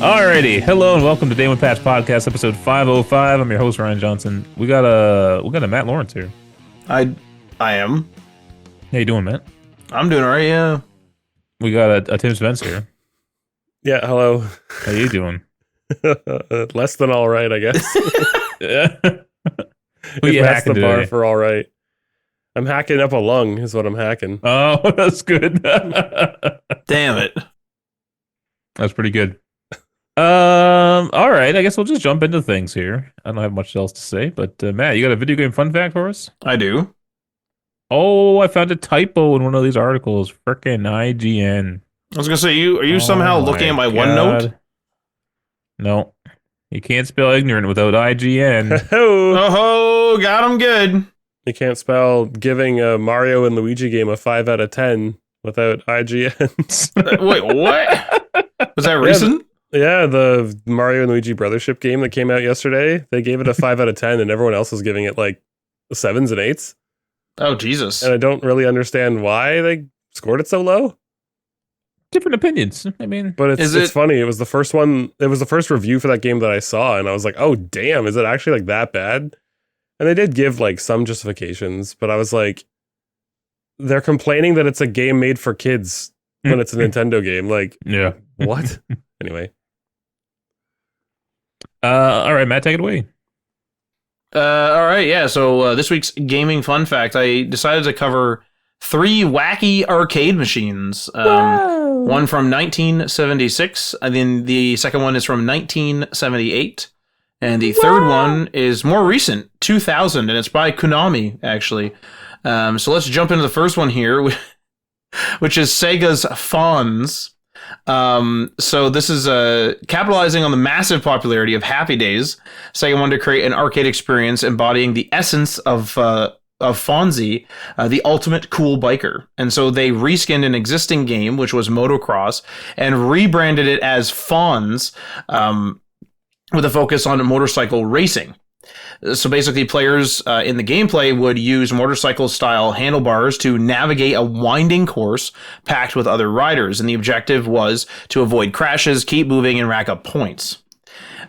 Alrighty, hello and welcome to Day One Patch Podcast, episode 505. I'm your host Ryan Johnson. We got a Matt Lawrence here. I am. How you doing, Matt? I'm doing alright. Yeah. We got a Tim Spence here. Yeah. Hello. How you doing? Less than all right, I guess. Who you that's hacking the bar today? for all right. I'm hacking up a lung. Is what I'm hacking. Oh, that's good. Damn it. That's pretty good. All right. I guess we'll just jump into things here. I don't have much else to say, but Matt, you got a video game fun fact for us? I do. Oh, I found a typo in one of these articles. Frickin' IGN. I was gonna say, are you somehow looking at my God. OneNote? No, you can't spell ignorant without IGN. Oh, got him good. You can't spell giving a Mario and Luigi game a 5 out of 10 without IGN. Wait, what? Was that recent? Yeah, the Mario and Luigi Brothership game that came out yesterday, they gave it a 5 out of 10 and everyone else was giving it like 7s and 8s. Oh, Jesus. And I don't really understand why they scored it so low. Different opinions. I mean, But it's funny. It was the first one. It was the first review for that game that I saw, and I was like, "Oh, damn! Is it actually like that bad?" And they did give like some justifications, but I was like, "They're complaining that it's a game made for kids when it's a Nintendo game." Like, yeah. what? Anyway, All right, Matt, take it away. All right, yeah. So this week's gaming fun fact, I decided to cover 3 wacky arcade machines. One from 1976, and then the second one is from 1978, and the third one is more recent, 2000, and it's by Konami, actually. So let's jump into the first one here, which is Sega's Fonz. So this is capitalizing on the massive popularity of Happy Days. Sega wanted to create an arcade experience embodying the essence of Fonzie, the ultimate cool biker. And so they reskinned an existing game, which was Motocross, and rebranded it as Fonz, with a focus on motorcycle racing. So basically, players in the gameplay would use motorcycle-style handlebars to navigate a winding course packed with other riders, and the objective was to avoid crashes, keep moving, and rack up points.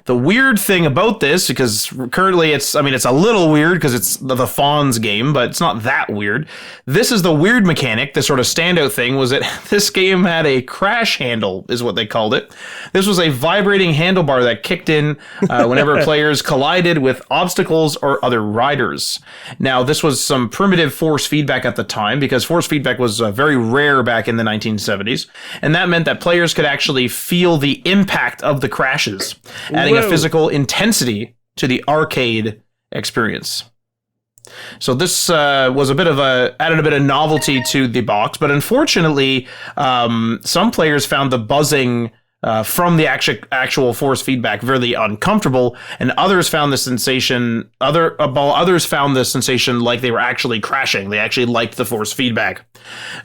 The weird thing about this, because currently it's a little weird because it's the Fonz game, but it's not that weird. This is the weird mechanic. The sort of standout thing was that this game had a crash handle, is what they called it. This was a vibrating handlebar that kicked in whenever players collided with obstacles or other riders. Now, this was some primitive force feedback at the time, because force feedback was very rare back in the 1970s, and that meant that players could actually feel the impact of the crashes, adding a physical intensity to the arcade experience. So this was added a bit of novelty to the box, but unfortunately, some players found the buzzing from the actual force feedback very uncomfortable, and others found the sensation like they were actually crashing. They actually liked the force feedback.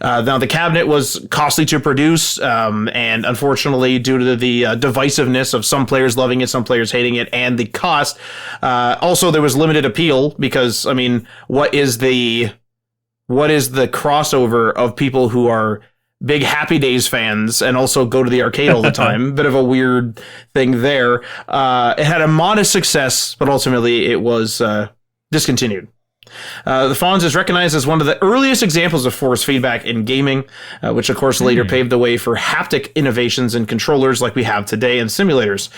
Now the cabinet was costly to produce, and unfortunately, due to the divisiveness of some players loving it, some players hating it, and the cost, also there was limited appeal because, I mean, what is the crossover of people who are big Happy Days fans and also go to the arcade all the time? Bit of a weird thing there. It had a modest success, but ultimately it was discontinued. The Fonz is recognized as one of the earliest examples of force feedback in gaming, which of course later paved the way for haptic innovations in controllers like we have today in simulators.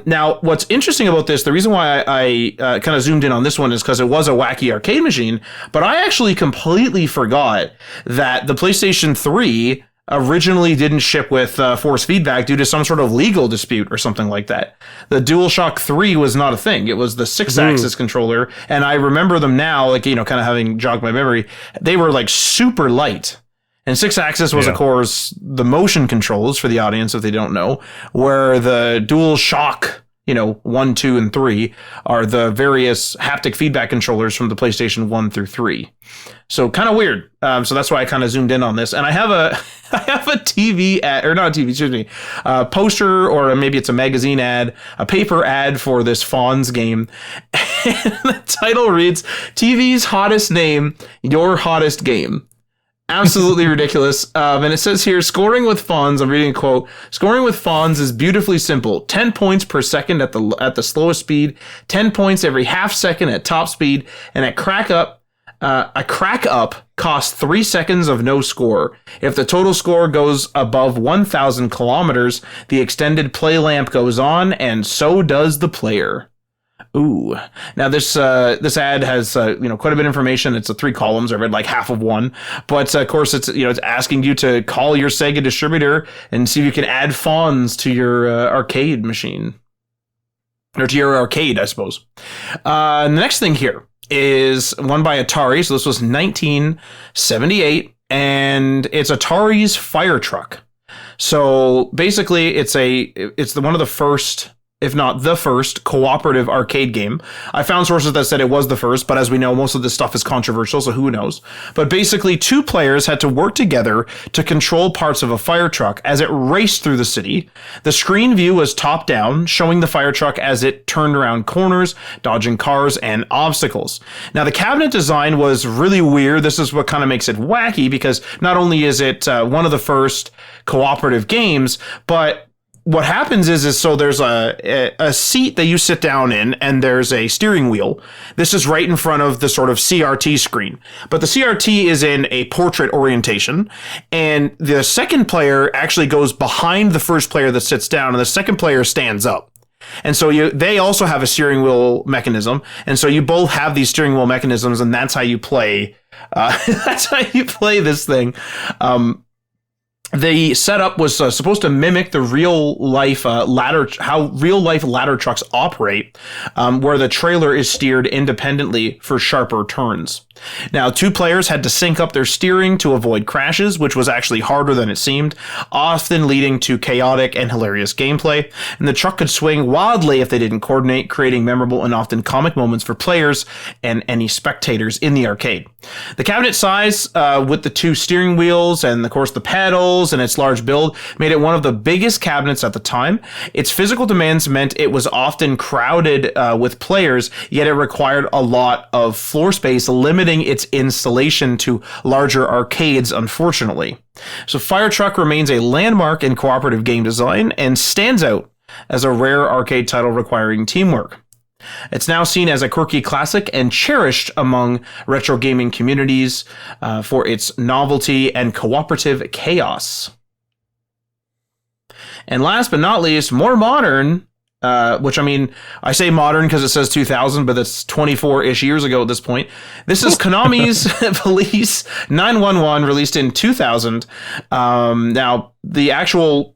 Now, what's interesting about this, the reason why I kind of zoomed in on this one is because it was a wacky arcade machine, but I actually completely forgot that the PlayStation 3 originally didn't ship with force feedback due to some sort of legal dispute or something like that. The DualShock 3 was not a thing. It was the 6-axis controller, and I remember them now, like, you know, kind of having jogged my memory. They were like super light. And 6-axis was, of course, the motion controls for the audience if they don't know, where the DualShock, 1, 2, and 3 are the various haptic feedback controllers from the PlayStation 1 through 3. So kind of weird. So that's why I kind of zoomed in on this. And I have a TV ad, or not a TV, excuse me, poster, or maybe it's a magazine ad, a paper ad for this Fonz game. And the title reads, TV's hottest name, your hottest game. Absolutely ridiculous. And it says here, scoring with Fonz, I'm reading a quote, scoring with Fonz is beautifully simple. 10 points per second at the slowest speed, 10 points every half second at top speed, and at crack up, a crack up costs 3 seconds of no score. If the total score goes above 1,000 kilometers, the extended play lamp goes on, and so does the player. Ooh. Now this ad has quite a bit of information. It's 3 columns. I read like half of one, but of course it's asking you to call your Sega distributor and see if you can add Fonz to your arcade machine, or to your arcade, I suppose. The next thing here is one by Atari. So this was 1978, and it's Atari's Fire Truck. So basically, it's one of the first, if not the first, cooperative arcade game. I found sources that said it was the first, but as we know, most of this stuff is controversial, so who knows. But basically, 2 players had to work together to control parts of a fire truck as it raced through the city. The screen view was top-down, showing the fire truck as it turned around corners, dodging cars and obstacles. Now, the cabinet design was really weird. This is what kind of makes it wacky, because not only is it one of the first cooperative games, but what happens is so there's a seat that you sit down in, and there's a steering wheel. This is right in front of the sort of CRT screen. But the CRT is in a portrait orientation, and the second player actually goes behind the first player that sits down, and the second player stands up. And so they also have a steering wheel mechanism, and so you both have these steering wheel mechanisms, and that's how you play. That's how you play this thing. The setup was supposed to mimic the real life how real life ladder trucks operate, where the trailer is steered independently for sharper turns. Now, 2 players had to sync up their steering to avoid crashes, which was actually harder than it seemed, often leading to chaotic and hilarious gameplay. And the truck could swing wildly if they didn't coordinate, creating memorable and often comic moments for players and any spectators in the arcade. The cabinet size, with the 2 steering wheels and, of course, the pedals and its large build, made it one of the biggest cabinets at the time. Its physical demands meant it was often crowded with players, yet it required a lot of floor space, limiting its installation to larger arcades, unfortunately. So Fire Truck remains a landmark in cooperative game design and stands out as a rare arcade title requiring teamwork. It's now seen as a quirky classic and cherished among retro gaming communities for its novelty and cooperative chaos. And last but not least, more modern, which, I mean, I say modern because it says 2000, but that's 24-ish years ago at this point. This is Konami's Police 911, released in 2000. Now, the actual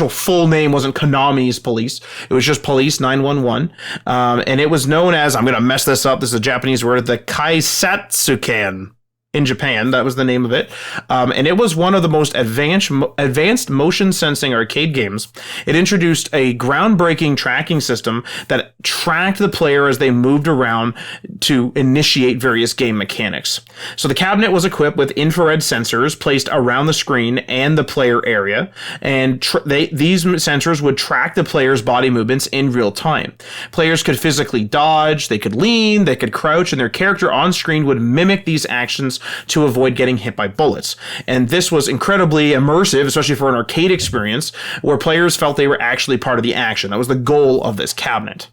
full name wasn't Konami's Police. It was just Police 911. And it was known as, I'm going to mess this up, this is a Japanese word, the Kaisatsukan. In Japan, that was the name of it. And it was one of the most advanced motion sensing arcade games. It introduced a groundbreaking tracking system that tracked the player as they moved around to initiate various game mechanics. So the cabinet was equipped with infrared sensors placed around the screen and the player area, and these sensors would track the player's body movements in real time. Players could physically dodge, they could lean, they could crouch, and their character on screen would mimic these actions to avoid getting hit by bullets. And this was incredibly immersive, especially for an arcade experience, where players felt they were actually part of the action. That was the goal of this cabinet.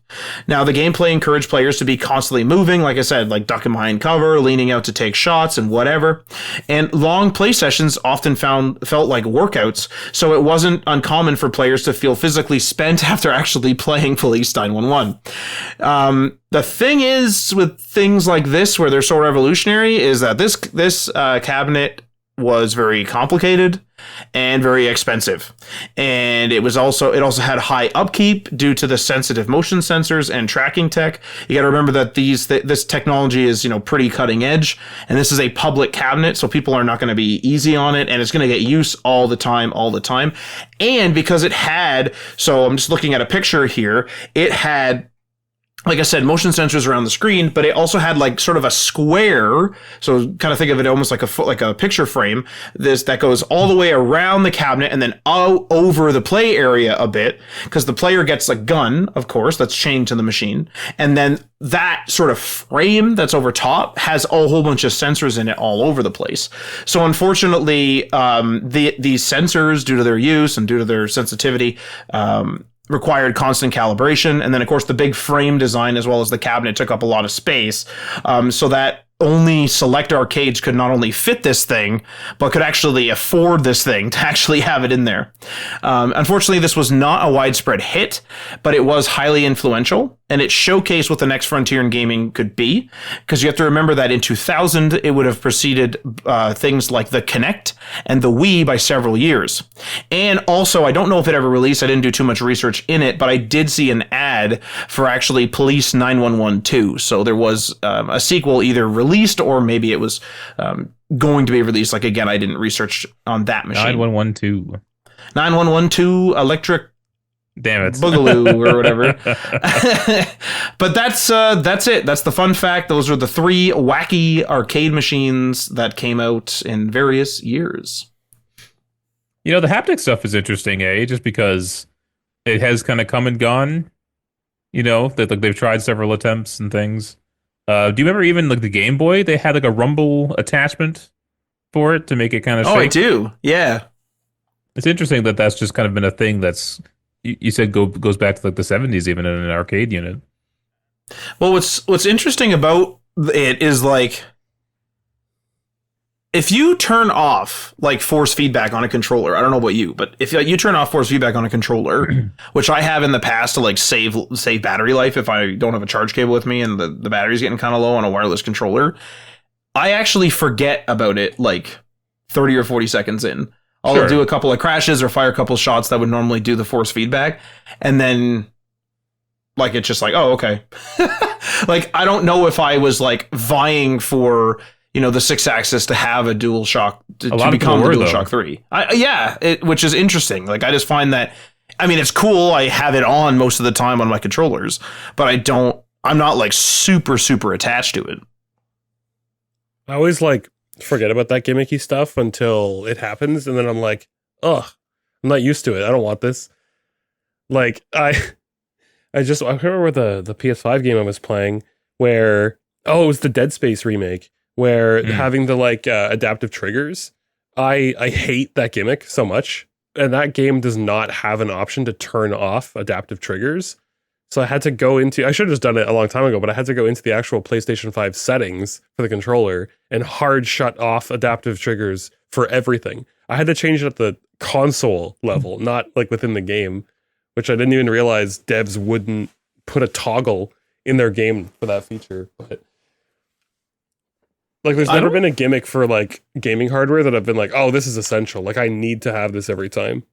Now, the gameplay encouraged players to be constantly moving, like I said, like ducking behind cover, leaning out to take shots, and whatever. And long play sessions often felt like workouts, so it wasn't uncommon for players to feel physically spent after actually playing Police 911. The thing is with things like this, where they're so revolutionary, is that this cabinet was very complicated and very expensive, and it also had high upkeep due to the sensitive motion sensors and tracking tech. You got to remember that this technology is pretty cutting edge, and this is a public cabinet, so people are not going to be easy on it, and it's going to get use all the time. And because it had, so I'm just looking at a picture here, it had like I said, motion sensors around the screen, but it also had like sort of a square. So kind of think of it almost like a picture frame. That goes all the way around the cabinet and then over the play area a bit, because the player gets a gun, of course, that's chained to the machine, and then that sort of frame that's over top has a whole bunch of sensors in it all over the place. So unfortunately, these sensors, due to their use and due to their sensitivity, required constant calibration. And then, of course, the big frame design as well as the cabinet took up a lot of space, so that only select arcades could not only fit this thing, but could actually afford this thing to actually have it in there. Unfortunately, this was not a widespread hit, but it was highly influential, and it showcased what the next frontier in gaming could be. Because you have to remember that in 2000, it would have preceded things like the Kinect and the Wii by several years. And also, I don't know if it ever released. I didn't do too much research in it, but I did see an ad for actually Police 911 2. So there was a sequel either released or maybe it was going to be released. Like, again, I didn't research on that machine. 9112. 9112 Electric Damn it. Boogaloo or whatever. But that's it. That's the fun fact. Those are the 3 wacky arcade machines that came out in various years. You know, the haptic stuff is interesting, just because it has kind of come and gone. You know, that like they've tried several attempts and things. Do you remember even like the Game Boy? They had like a rumble attachment for it to make it kind of shake. Oh, I do. Yeah. It's interesting that that's just kind of been a thing that's, you said goes back to like the 70s, even in an arcade unit. Well, what's interesting about it is like, if you turn off like force feedback on a controller, I don't know about you, but if you turn off force feedback on a controller, which I have in the past to like save battery life if I don't have a charge cable with me and the battery's getting kind of low on a wireless controller, I actually forget about it like 30 or 40 seconds in. I'll do a couple of crashes or fire a couple of shots that would normally do the force feedback. And then like, it's just like, oh, okay. Like, I don't know if I was like vying for, you know, the 6-axis to have a dual shock to become the DualShock 3. Which is interesting. Like, I just find that, I mean, it's cool. I have it on most of the time on my controllers, but I'm not like super, super attached to it. I always like forget about that gimmicky stuff until it happens, and then I'm like, ugh, I'm not used to it. I don't want this. Like, I remember the PS5 game I was playing where, it was the Dead Space remake, where having the like adaptive triggers, I hate that gimmick so much. And that game does not have an option to turn off adaptive triggers. So I had to go into, I should have just done it a long time ago, but I had to go into the actual PlayStation 5 settings for the controller and hard shut off adaptive triggers for everything. I had to change it at the console level, not like within the game, which I didn't even realize devs wouldn't put a toggle in their game for that feature. But like, there's never been a gimmick for like gaming hardware that I've been like, oh, this is essential. Like, I need to have this every time.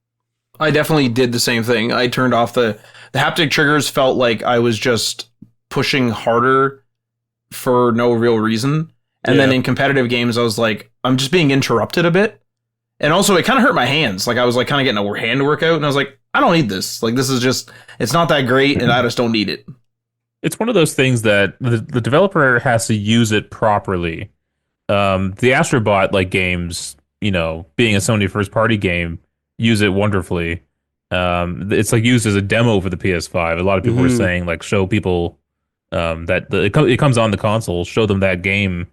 I definitely did the same thing. I turned off the haptic triggers. Felt like I was just pushing harder for no real reason. And then in competitive games, I was like, I'm just being interrupted a bit. And also, it kind of hurt my hands. Like, I was like kind of getting a hand workout, and I was like, I don't need this. Like, this is just, it's not that great, and I just don't need it. It's one of those things that the developer has to use it properly. The Astrobot like games, you know, being a Sony first party game, use it wonderfully. It's like used as a demo for the PS5. A lot of people were saying like, show people that it comes on the console, show them that game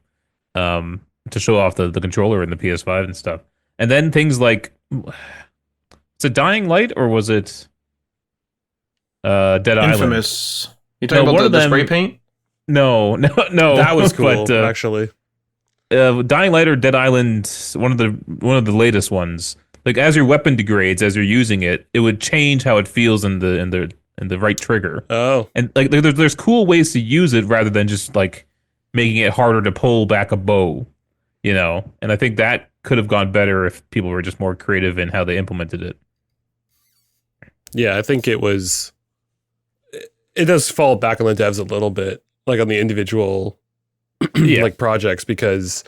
to show off the controller and the PS5 and stuff. And then things like, is it Dying Light or was it Dead Island? Infamous. You talking about the spray paint? No. That was cool, but, actually. Dying Light or Dead Island, one of the latest ones. Like, as your weapon degrades, as you're using it, it would change how it feels in the right trigger. Oh, and like there's cool ways to use it rather than just like making it harder to pull back a bow, you know. And I think that could have gone better if people were just more creative in how they implemented it. Yeah, I think it was. It does fall back on the devs a little bit, like on the individual like projects, because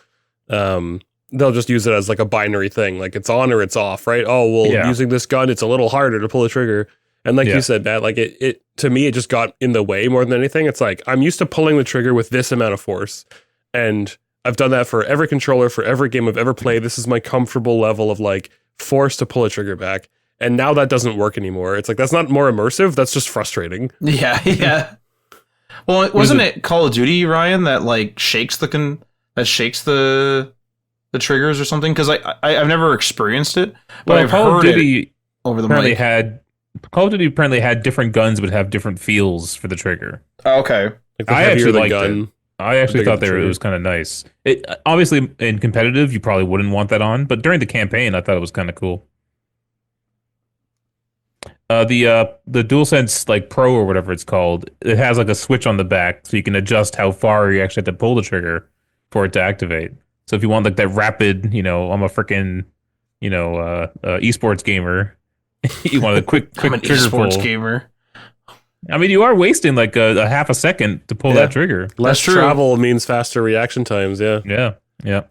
they'll just use it as like a binary thing, like it's on or it's off, right? Oh, well, using this gun, it's a little harder to pull the trigger. And like Yeah. you said, Matt, like it to me, it just got in the way more than anything. It's like I'm used to pulling the trigger with this amount of force, and I've done that for every controller, for every game I've ever played. This is my comfortable level of like force to pull a trigger back. And now that doesn't work anymore. It's like that's not more immersive. That's just frustrating. Yeah, yeah. Well, wasn't it Call of Duty, Ryan, that like shakes the triggers or something? Because I've never experienced it, but I've Call of heard Duty it over the apparently mic. Call of Duty apparently had different guns would have different feels for the trigger. Oh, okay. Like the I heavier actually the liked gun. it. I actually bigger thought the it trigger. was kind of nice. It obviously in competitive you probably wouldn't want that on, but during the campaign I thought it was kind of cool. The DualSense like Pro or whatever it's called, it has like a switch on the back so you can adjust how far you actually have to pull the trigger for it to activate. So if you want like that rapid, I'm a freaking, esports gamer, you want a quick I'm an trigger pull. esports gamer. I mean, you are wasting like a half a second to pull Yeah. that trigger. Less true. travel means faster reaction times. Yeah. Yeah.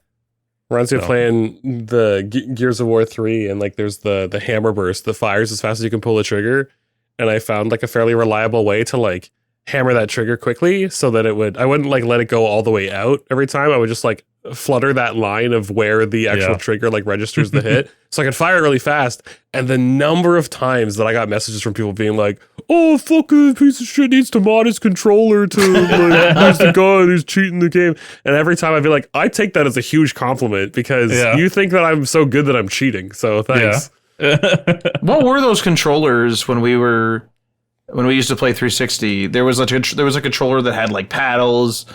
Reminds me of So. playing the Gears of War 3 and like there's the hammer burst that fires as fast as you can pull the trigger. And I found like a fairly reliable way to like hammer that trigger quickly so that I wouldn't like let it go all the way out every time. I would just like flutter that line of where the actual trigger like registers the hit. So I could fire it really fast. And the number of times that I got messages from people being like, oh, fucking piece of shit needs to mod his controller to like, use the gun, he's cheating the game. And every time I'd be like, I take that as a huge compliment because you think that I'm so good that I'm cheating. So thanks. What were those controllers when we used to play 360? There was a controller that had like paddles,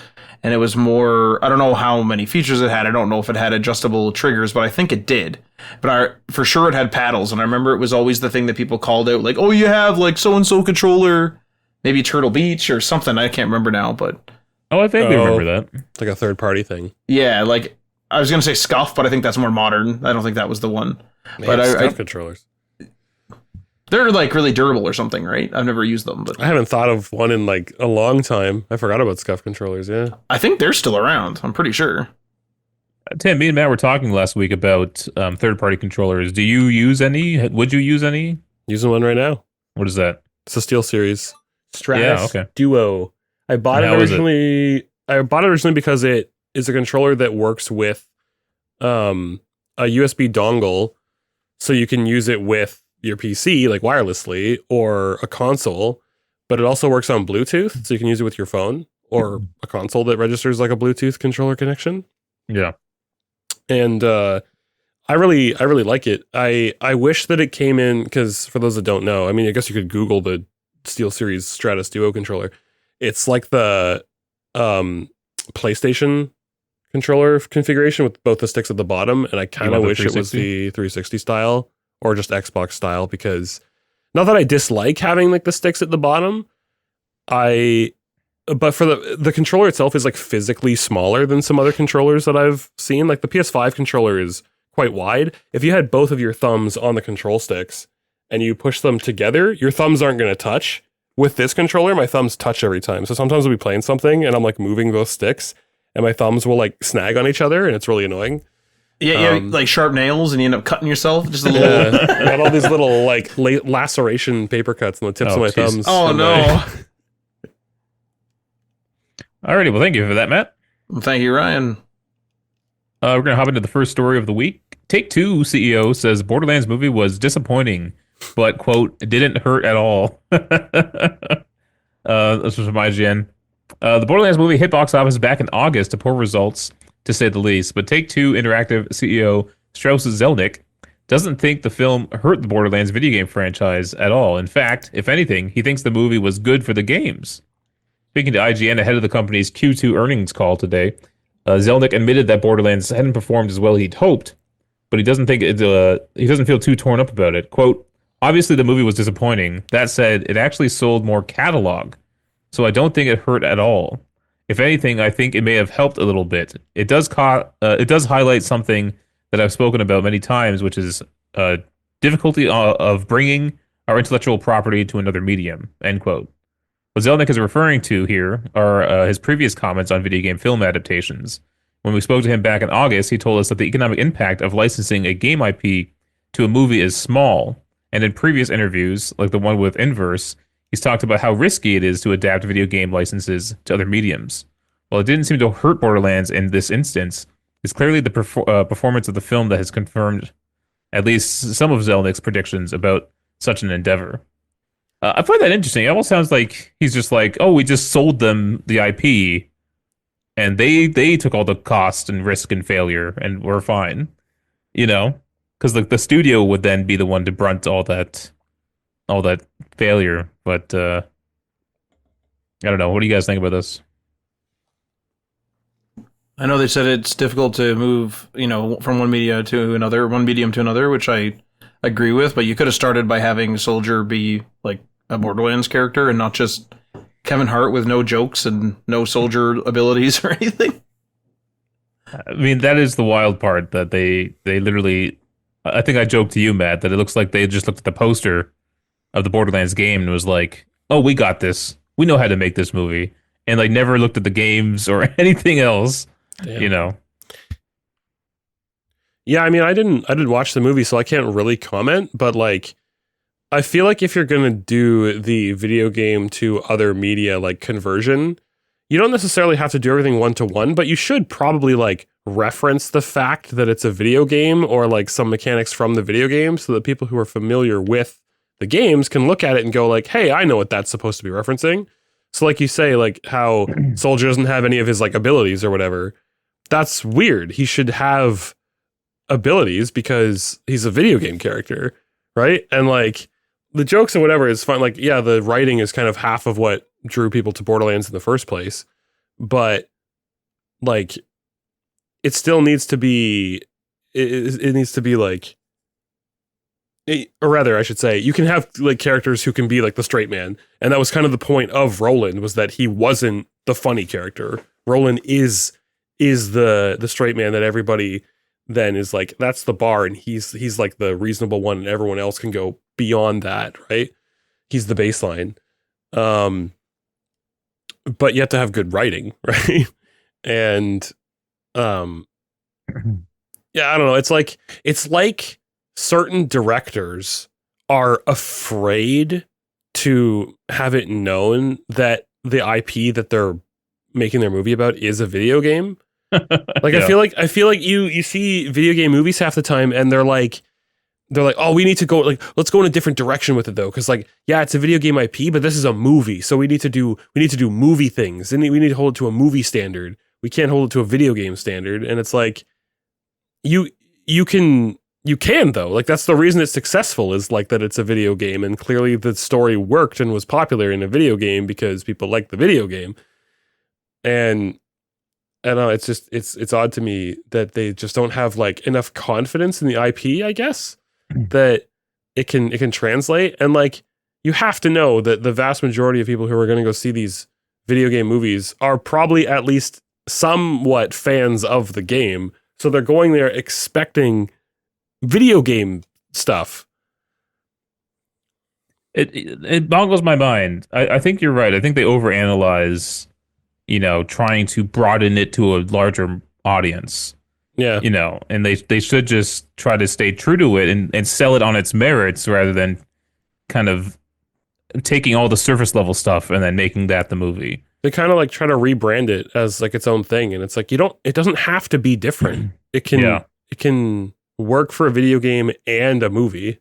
and it was more. I don't know how many features it had. I don't know if it had adjustable triggers, but I think it did. But for sure it had paddles, and I remember it was always the thing that people called out, like, "Oh, you have like so and so controller, maybe Turtle Beach or something." I can't remember now, but I vaguely remember that. It's like a third party thing. yeah, like I was gonna say Scuff, but I think that's more modern. I don't think that was the one. But Stuff controllers. they're like really durable or something, right? I've never used them, but I haven't thought of one in like a long time. I forgot about scuff controllers. Yeah. I think they're still around. I'm pretty sure. Tim, me and Matt were talking last week about third-party controllers. Do you use any? Would you use any? Using one right now. What is that? It's a SteelSeries Stratus okay. Duo. I bought it How is it? originally because it is a controller that works with a USB dongle, so you can use it with your PC like wirelessly or a console, but it also works on Bluetooth, so you can use it with your phone or a console that registers like a Bluetooth controller connection. Yeah. And I really like it. I wish that it came in, because for those that don't know, I mean, I guess you could Google the SteelSeries Stratus Duo controller. It's like the PlayStation controller configuration with both the sticks at the bottom, and I kind of want the wish it was 360? the 360 style or just Xbox style, because not that I dislike having like the sticks at the bottom, but for the controller itself is like physically smaller than some other controllers that I've seen. Like the PS5 controller is quite wide. If you had both of your thumbs on the control sticks and you push them together, your thumbs aren't going to touch. With this controller, my thumbs touch every time. So sometimes I'll be playing something and I'm like moving both sticks and my thumbs will like snag on each other and it's really annoying. Yeah, like sharp nails, and you end up cutting yourself. Just a little. I got all these little like laceration paper cuts on the tips of my jeez. thumbs. Oh and no! Alrighty, well, thank you for that, Matt. Well, thank you, Ryan. We're going to hop into the first story of the week. Take-Two CEO says Borderlands movie was disappointing, but, quote, didn't hurt at all. This was from IGN. The Borderlands movie hit box office back in August to poor results, to say the least, but Take-Two Interactive CEO Strauss Zelnick doesn't think the film hurt the Borderlands video game franchise at all. In fact, if anything, he thinks the movie was good for the games. Speaking to IGN ahead of the company's Q2 earnings call today, Zelnick admitted that Borderlands hadn't performed as well he'd hoped, but he doesn't think he doesn't feel too torn up about it. Quote, obviously the movie was disappointing. That said, it actually sold more catalog, so I don't think it hurt at all. If anything, I think it may have helped a little bit. It does highlight something that I've spoken about many times, which is difficulty of bringing our intellectual property to another medium, end quote. What Zelnick is referring to here are his previous comments on video game film adaptations. When we spoke to him back in August, he told us that the economic impact of licensing a game IP to a movie is small, And in previous interviews, like the one with Inverse, he's talked about how risky it is to adapt video game licenses to other mediums. While it didn't seem to hurt Borderlands in this instance, it's clearly the performance of the film that has confirmed at least some of Zelnick's predictions about such an endeavor. I find that interesting. It almost sounds like he's just like, oh, we just sold them the IP, and they took all the cost and risk and failure, and we're fine. You know, because like the studio would then be the one to brunt all that failure. But I don't know. What do you guys think about this? I know they said it's difficult to move, from one medium to another, which I agree with. But you could have started by having Soldier be like a Borderlands character and not just Kevin Hart with no jokes and no soldier abilities or anything. I mean, that is the wild part, that they literally. I think I joked to you, Matt, that it looks like they just looked at the poster of the Borderlands game and was like, "Oh, we got this. We know how to make this movie," and like never looked at the games or anything else. Damn. Yeah, I mean, I didn't watch the movie, so I can't really comment, but like I feel like if you're going to do the video game to other media like conversion, you don't necessarily have to do everything one to one, but you should probably like reference the fact that it's a video game or like some mechanics from the video game so that people who are familiar with the games can look at it and go like, "Hey, I know what that's supposed to be referencing." So like you say, like how Soldier doesn't have any of his like abilities or whatever. That's weird. He should have abilities because he's a video game character, right? And like the jokes and whatever is fun. Like, yeah, the writing is kind of half of what drew people to Borderlands in the first place, but like it still needs to be. It needs to be like, or rather, I should say, you can have like characters who can be like the straight man, and that was kind of the point of Roland, was that he wasn't the funny character. Roland is the straight man that everybody then is like, that's the bar, and he's like the reasonable one, and everyone else can go beyond that, right? He's the baseline. But you have to have good writing, right? And yeah, I don't know. It's like certain directors are afraid to have it known that the IP that they're making their movie about is a video game. Like, yeah. I feel like you see video game movies half the time, and they're like, oh, we need to go, like, let's go in a different direction with it though, because like, yeah, it's a video game IP, but this is a movie, so we need to do movie things, and we need to hold it to a movie standard. We can't hold it to a video game standard. And it's like, you can though, like that's the reason it's successful, is like that it's a video game, and clearly the story worked and was popular in a video game because people like the video game. And I don't know, it's just it's odd to me that they just don't have like enough confidence in the IP, I guess, that it can translate. And like, you have to know that the vast majority of people who are going to go see these video game movies are probably at least somewhat fans of the game, so they're going there expecting video game stuff. It boggles my mind. I think you're right. I think they overanalyze, trying to broaden it to a larger audience. Yeah. And they should just try to stay true to it and sell it on its merits, rather than kind of taking all the surface level stuff and then making that the movie. They kind of like try to rebrand it as like its own thing, and it's like, it doesn't have to be different. It can work for a video game and a movie.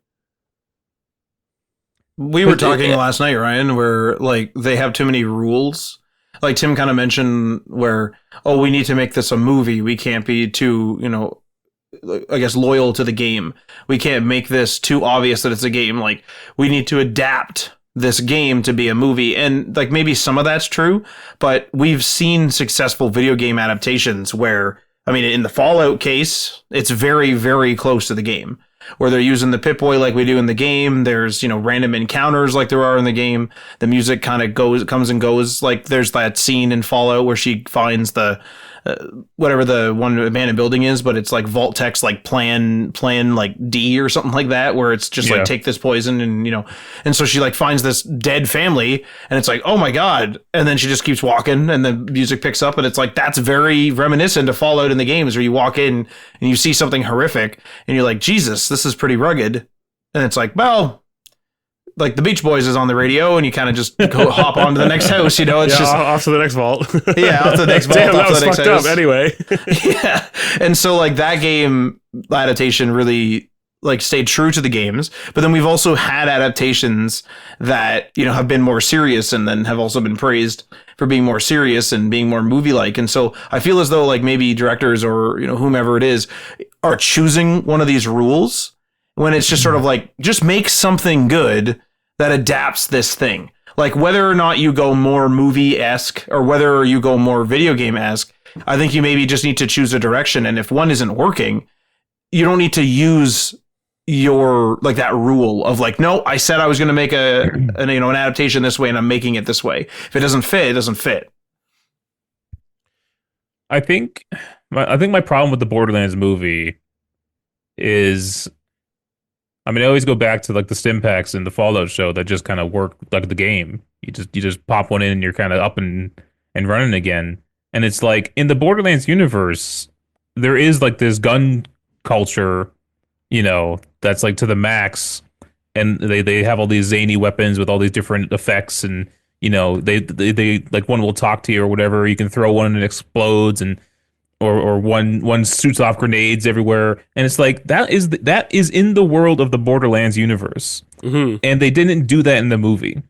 We were talking last night, Ryan, where like they have too many rules. Like Tim kind of mentioned where, oh, we need to make this a movie. We can't be too, I guess, loyal to the game. We can't make this too obvious that it's a game. Like, we need to adapt this game to be a movie. And like, maybe some of that's true, but we've seen successful video game adaptations where, I mean, in the Fallout case, it's very, very close to the game, where they're using the Pip-Boy like we do in the game. There's, random encounters like there are in the game. The music kind of comes and goes. Like, there's that scene in Fallout where she finds the whatever the one abandoned building is, but it's like vault text, like plan like D or something like that, where it's just like, take this poison, and and so she like finds this dead family, and it's like, oh my god, and then she just keeps walking, and the music picks up, and it's like, that's very reminiscent of Fallout in the games, where you walk in and you see something horrific, and you're like, Jesus, this is pretty rugged. and it's like, well, like the Beach Boys is on the radio, and you kind of just go hop on to the next house. You know, it's just off to the next vault. Yeah, off to the next vault. Damn, that off was to the next fucked house. up. Anyway, Yeah, and so like that game adaptation really like stayed true to the games, but then we've also had adaptations that, you know, have been more serious and then have also been praised for being more serious and being more movie like. And so I feel as though like maybe directors or, you know, whomever it is are choosing one of these rules when it's just sort of like, just make something good that adapts this thing. Like whether or not you go more movie-esque or whether you go more video game-esque, I think you maybe just need to choose a direction. And if one isn't working, you don't need to use your like that rule of like, no, I said I was going to make an adaptation this way and I'm making it this way. If it doesn't fit, it doesn't fit. I think my problem with the Borderlands movie is, I mean, I always go back to like the stim packs in the Fallout show that just kind of work like the game. You just pop one in and you're kind of up and running again. And it's like in the Borderlands universe, there is like this gun culture, you know, that's like to the max, and they have all these zany weapons with all these different effects, and you know they like one will talk to you or whatever. You can throw one and it explodes, and or one shoots off grenades everywhere, and it's like that is in the world of the Borderlands universe, and they didn't do that in the movie,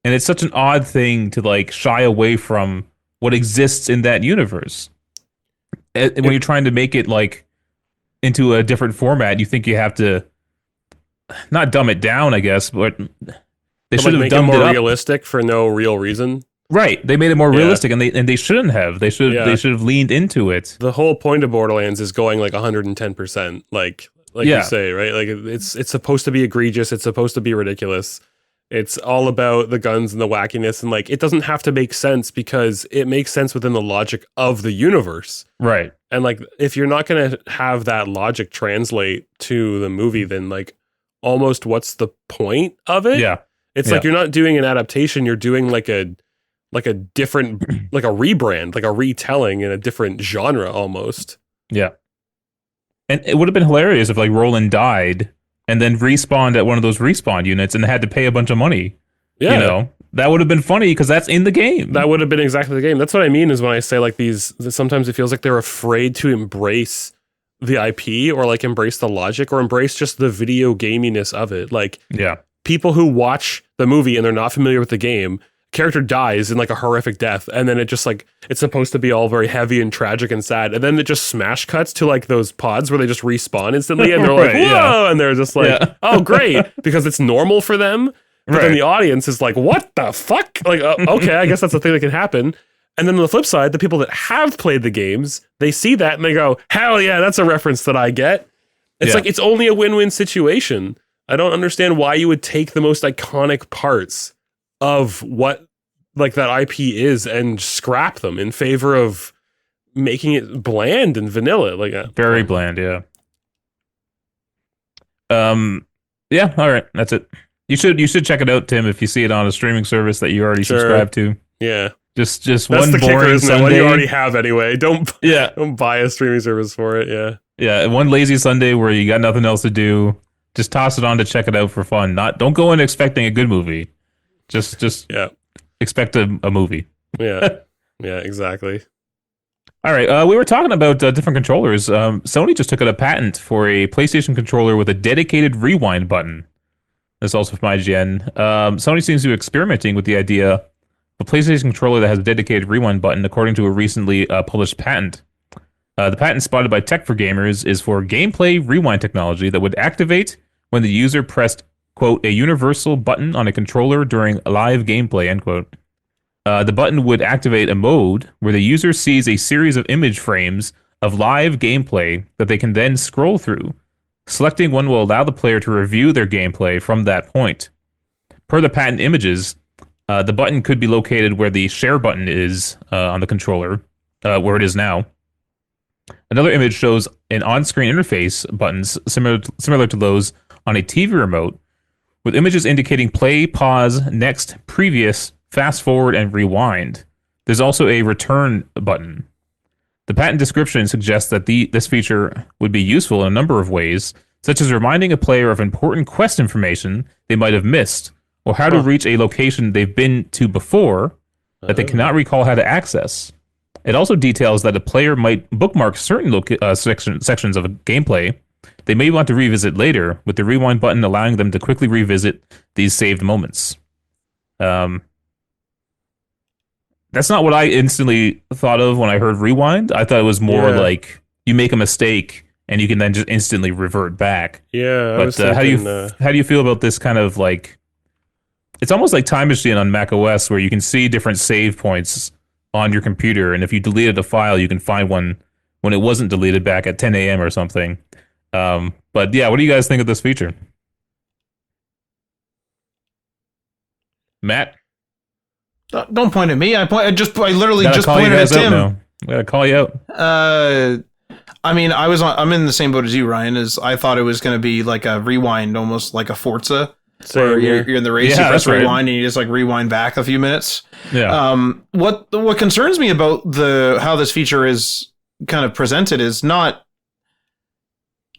and it's such an odd thing to like shy away from what exists in that universe. When you're trying to make it like into a different format, you think you have to not dumb it down, I guess, but they should have make dumbed it more it up. realistic for no real reason. Right, they made it more realistic, and they shouldn't have. They should have leaned into it. The whole point of Borderlands is going like 110%, like you say, right? Like it's supposed to be egregious. It's supposed to be ridiculous. It's all about the guns and the wackiness, and like it doesn't have to make sense because it makes sense within the logic of the universe. Right. And like if you're not going to have that logic translate to the movie, then like almost what's the point of it? Yeah. It's like you're not doing an adaptation, you're doing like a different like a rebrand, like a retelling in a different genre almost. Yeah. And it would have been hilarious if like Roland died and then respawned at one of those respawn units and had to pay a bunch of money. Yeah. You know, that would have been funny because that's in the game. That would have been exactly the game. That's what I mean is when I say like these, sometimes it feels like they're afraid to embrace the IP or like embrace the logic or embrace just the video gaminess of it. Like people who watch the movie and they're not familiar with the game, character dies in like a horrific death, and then it just like it's supposed to be all very heavy and tragic and sad, and then it just smash cuts to like those pods where they just respawn instantly and they're like whoa, and they're just like oh great, because it's normal for them, but then the audience is like what the fuck, like okay, I guess that's a thing that can happen. And then on the flip side, the people that have played the games, they see that and they go, hell yeah, that's a reference that I get. It's like it's only a win-win situation. I don't understand why you would take the most iconic parts of what like that IP is and scrap them in favor of making it bland and vanilla, like very bland. Yeah. All right, that's it. You should check it out, Tim, if you see it on a streaming service that you already subscribe to. Yeah, just that's one the boring kicker, isn't Sunday. it? One you already have anyway. Don't buy a streaming service for it. Yeah, one lazy Sunday where you got nothing else to do, just toss it on to check it out for fun. Don't go in expecting a good movie. Just expect a movie. Yeah, exactly. All right, we were talking about different controllers. Sony just took out a patent for a PlayStation controller with a dedicated rewind button. This is also from IGN. Sony seems to be experimenting with the idea of a PlayStation controller that has a dedicated rewind button, according to a recently published patent. The patent spotted by Tech for Gamers is for gameplay rewind technology that would activate when the user pressed, quote, a universal button on a controller during live gameplay, end quote. The button would activate a mode where the user sees a series of image frames of live gameplay that they can then scroll through. Selecting one will allow the player to review their gameplay from that point. Per the patent images, the button could be located where the share button is on the controller, where it is now. Another image shows an on-screen interface buttons similar to those on a TV remote, with images indicating play, pause, next, previous, fast forward, and rewind. There's also a return button. The patent description suggests that this feature would be useful in a number of ways, such as reminding a player of important quest information they might have missed, or how to reach a location they've been to before that they cannot recall how to access. It also details that a player might bookmark certain sections of a gameplay they may want to revisit later, with the rewind button allowing them to quickly revisit these saved moments. That's not what I instantly thought of when I heard rewind. I thought it was more like you make a mistake and you can then just instantly revert back. Yeah, but how do you feel about this kind of like? It's almost like Time Machine on Mac OS, where you can see different save points on your computer, and if you deleted a file, you can find one when it wasn't deleted back at 10 a.m. or something. But yeah, what do you guys think of this feature? Matt? Don't point at me. I literally just pointed at Tim. I gotta call you out. I mean, I'm in the same boat as you, Ryan. I thought it was going to be like a rewind, almost like a Forza. Where you're in the race, you press rewind, and you just like rewind back a few minutes. Yeah. What concerns me about how this feature is kind of presented is not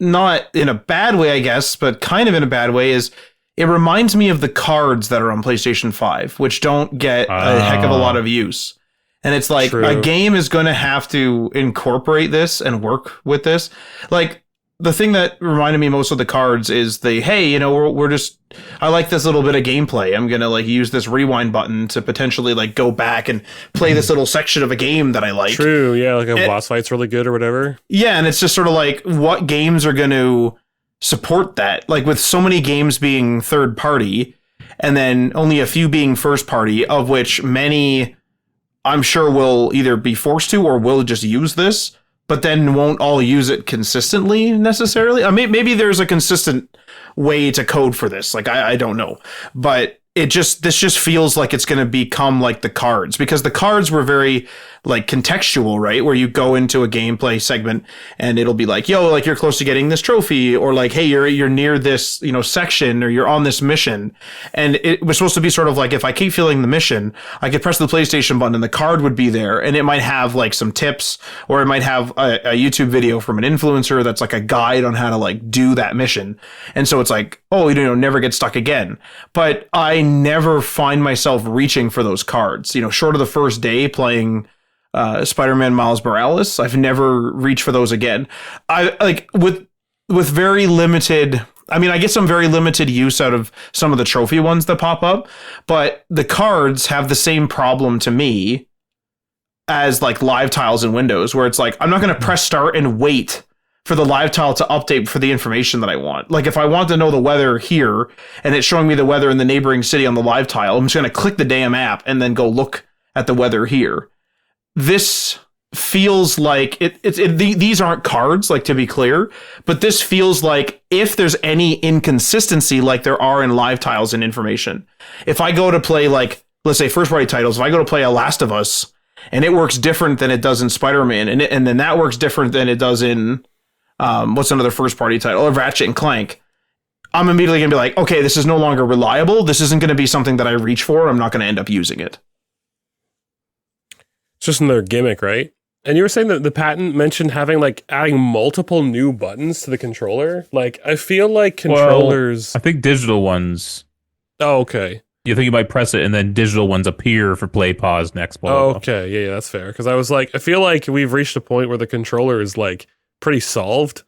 in a bad way, I guess, but kind of in a bad way, is it reminds me of the cards that are on PlayStation 5, which don't get a heck of a lot of use. And it's like a game is going to have to incorporate this and work with this. Like, the thing that reminded me most of the cards is I like this little bit of gameplay. I'm going to like use this rewind button to potentially like go back and play this little section of a game that I like. True. Yeah. Like a boss fight's really good or whatever. Yeah. And it's just sort of like, what games are going to support that? Like, with so many games being third party and then only a few being first party, of which many I'm sure will either be forced to or will just use this, but then won't all use it consistently necessarily. I mean, maybe there's a consistent way to code for this. Like, I don't know, but this just feels like it's going to become like the cards, because the cards were very like contextual, right? Where you go into a gameplay segment and it'll be like, yo, like you're close to getting this trophy, or like, hey, you're near this, section, or you're on this mission. And it was supposed to be sort of like, if I keep feeling the mission, I could press the PlayStation button and the card would be there, and it might have like some tips, or it might have a YouTube video from an influencer that's like a guide on how to like do that mission. And so it's like, oh, never get stuck again. But I never find myself reaching for those cards, short of the first day playing Spider-Man Miles Morales. I've never reached for those again. I like with very limited, I get some very limited use out of some of the trophy ones that pop up, but the cards have the same problem to me as like live tiles in Windows, where it's like, I'm not going to press start and wait for the live tile to update for the information that I want. Like, if I want to know the weather here and it's showing me the weather in the neighboring city on the live tile, I'm just going to click the damn app and then go look at the weather here. This feels like these aren't cards, like, to be clear, but this feels like if there's any inconsistency like there are in live tiles and information. If I go to play, like, let's say first party titles, if I go to play a Last of Us and it works different than it does in Spider-Man, and then that works different than it does in what's another first party title, or Ratchet and Clank, I'm immediately going to be like, okay, this is no longer reliable. This isn't going to be something that I reach for. I'm not going to end up using it. It's just another gimmick, right? And you were saying that the patent mentioned having like adding multiple new buttons to the controller. Like, I feel like controllers. I think digital ones. Oh, okay. You think you might press it and then digital ones appear for play, pause, next. Blah, blah, blah. Okay, yeah, that's fair. Because I was like, I feel like we've reached a point where the controller is like pretty solved.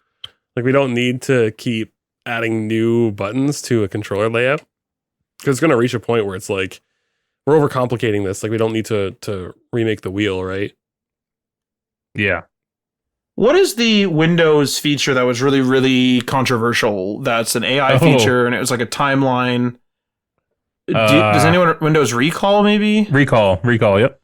Like, we don't need to keep adding new buttons to a controller layout, because it's going to reach a point where it's like we're overcomplicating this. Like, we don't need to remake the wheel, right? Yeah. What is the Windows feature that was really, really controversial? That's an AI feature, and it was like a timeline. Does anyone Windows Recall, maybe? Recall, yep.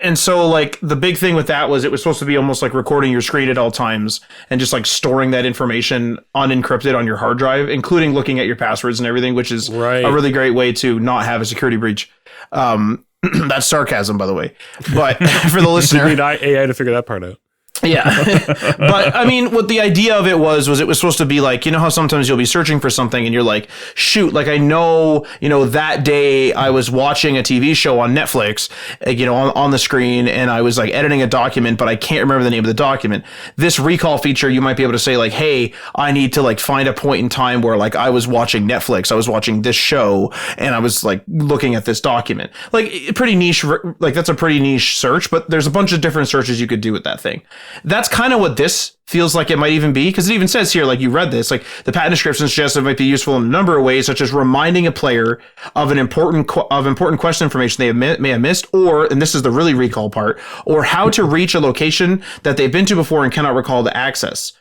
And so, like, the big thing with that was it was supposed to be almost like recording your screen at all times and just like storing that information unencrypted on your hard drive, including looking at your passwords and everything, which is a really great way to not have a security breach. That's sarcasm, by the way. But for the listener, you need AI to figure that part out. Yeah. But I mean, what the idea of it was it was supposed to be like, you know how sometimes you'll be searching for something and you're like, shoot, like I know, that day I was watching a TV show on Netflix, on the screen, and I was like editing a document, but I can't remember the name of the document. This recall feature, you might be able to say like, hey, I need to like find a point in time where like I was watching Netflix, I was watching this show, and I was like looking at this document. Like pretty niche, like that's a pretty niche search, but there's a bunch of different searches you could do with that thing. That's kind of what this feels like it might even be, because it even says here, like you read this, like the patent description suggests it might be useful in a number of ways, such as reminding a player of important question information they may have missed, or, and this is the really recall part, or how to reach a location that they've been to before and cannot recall the access.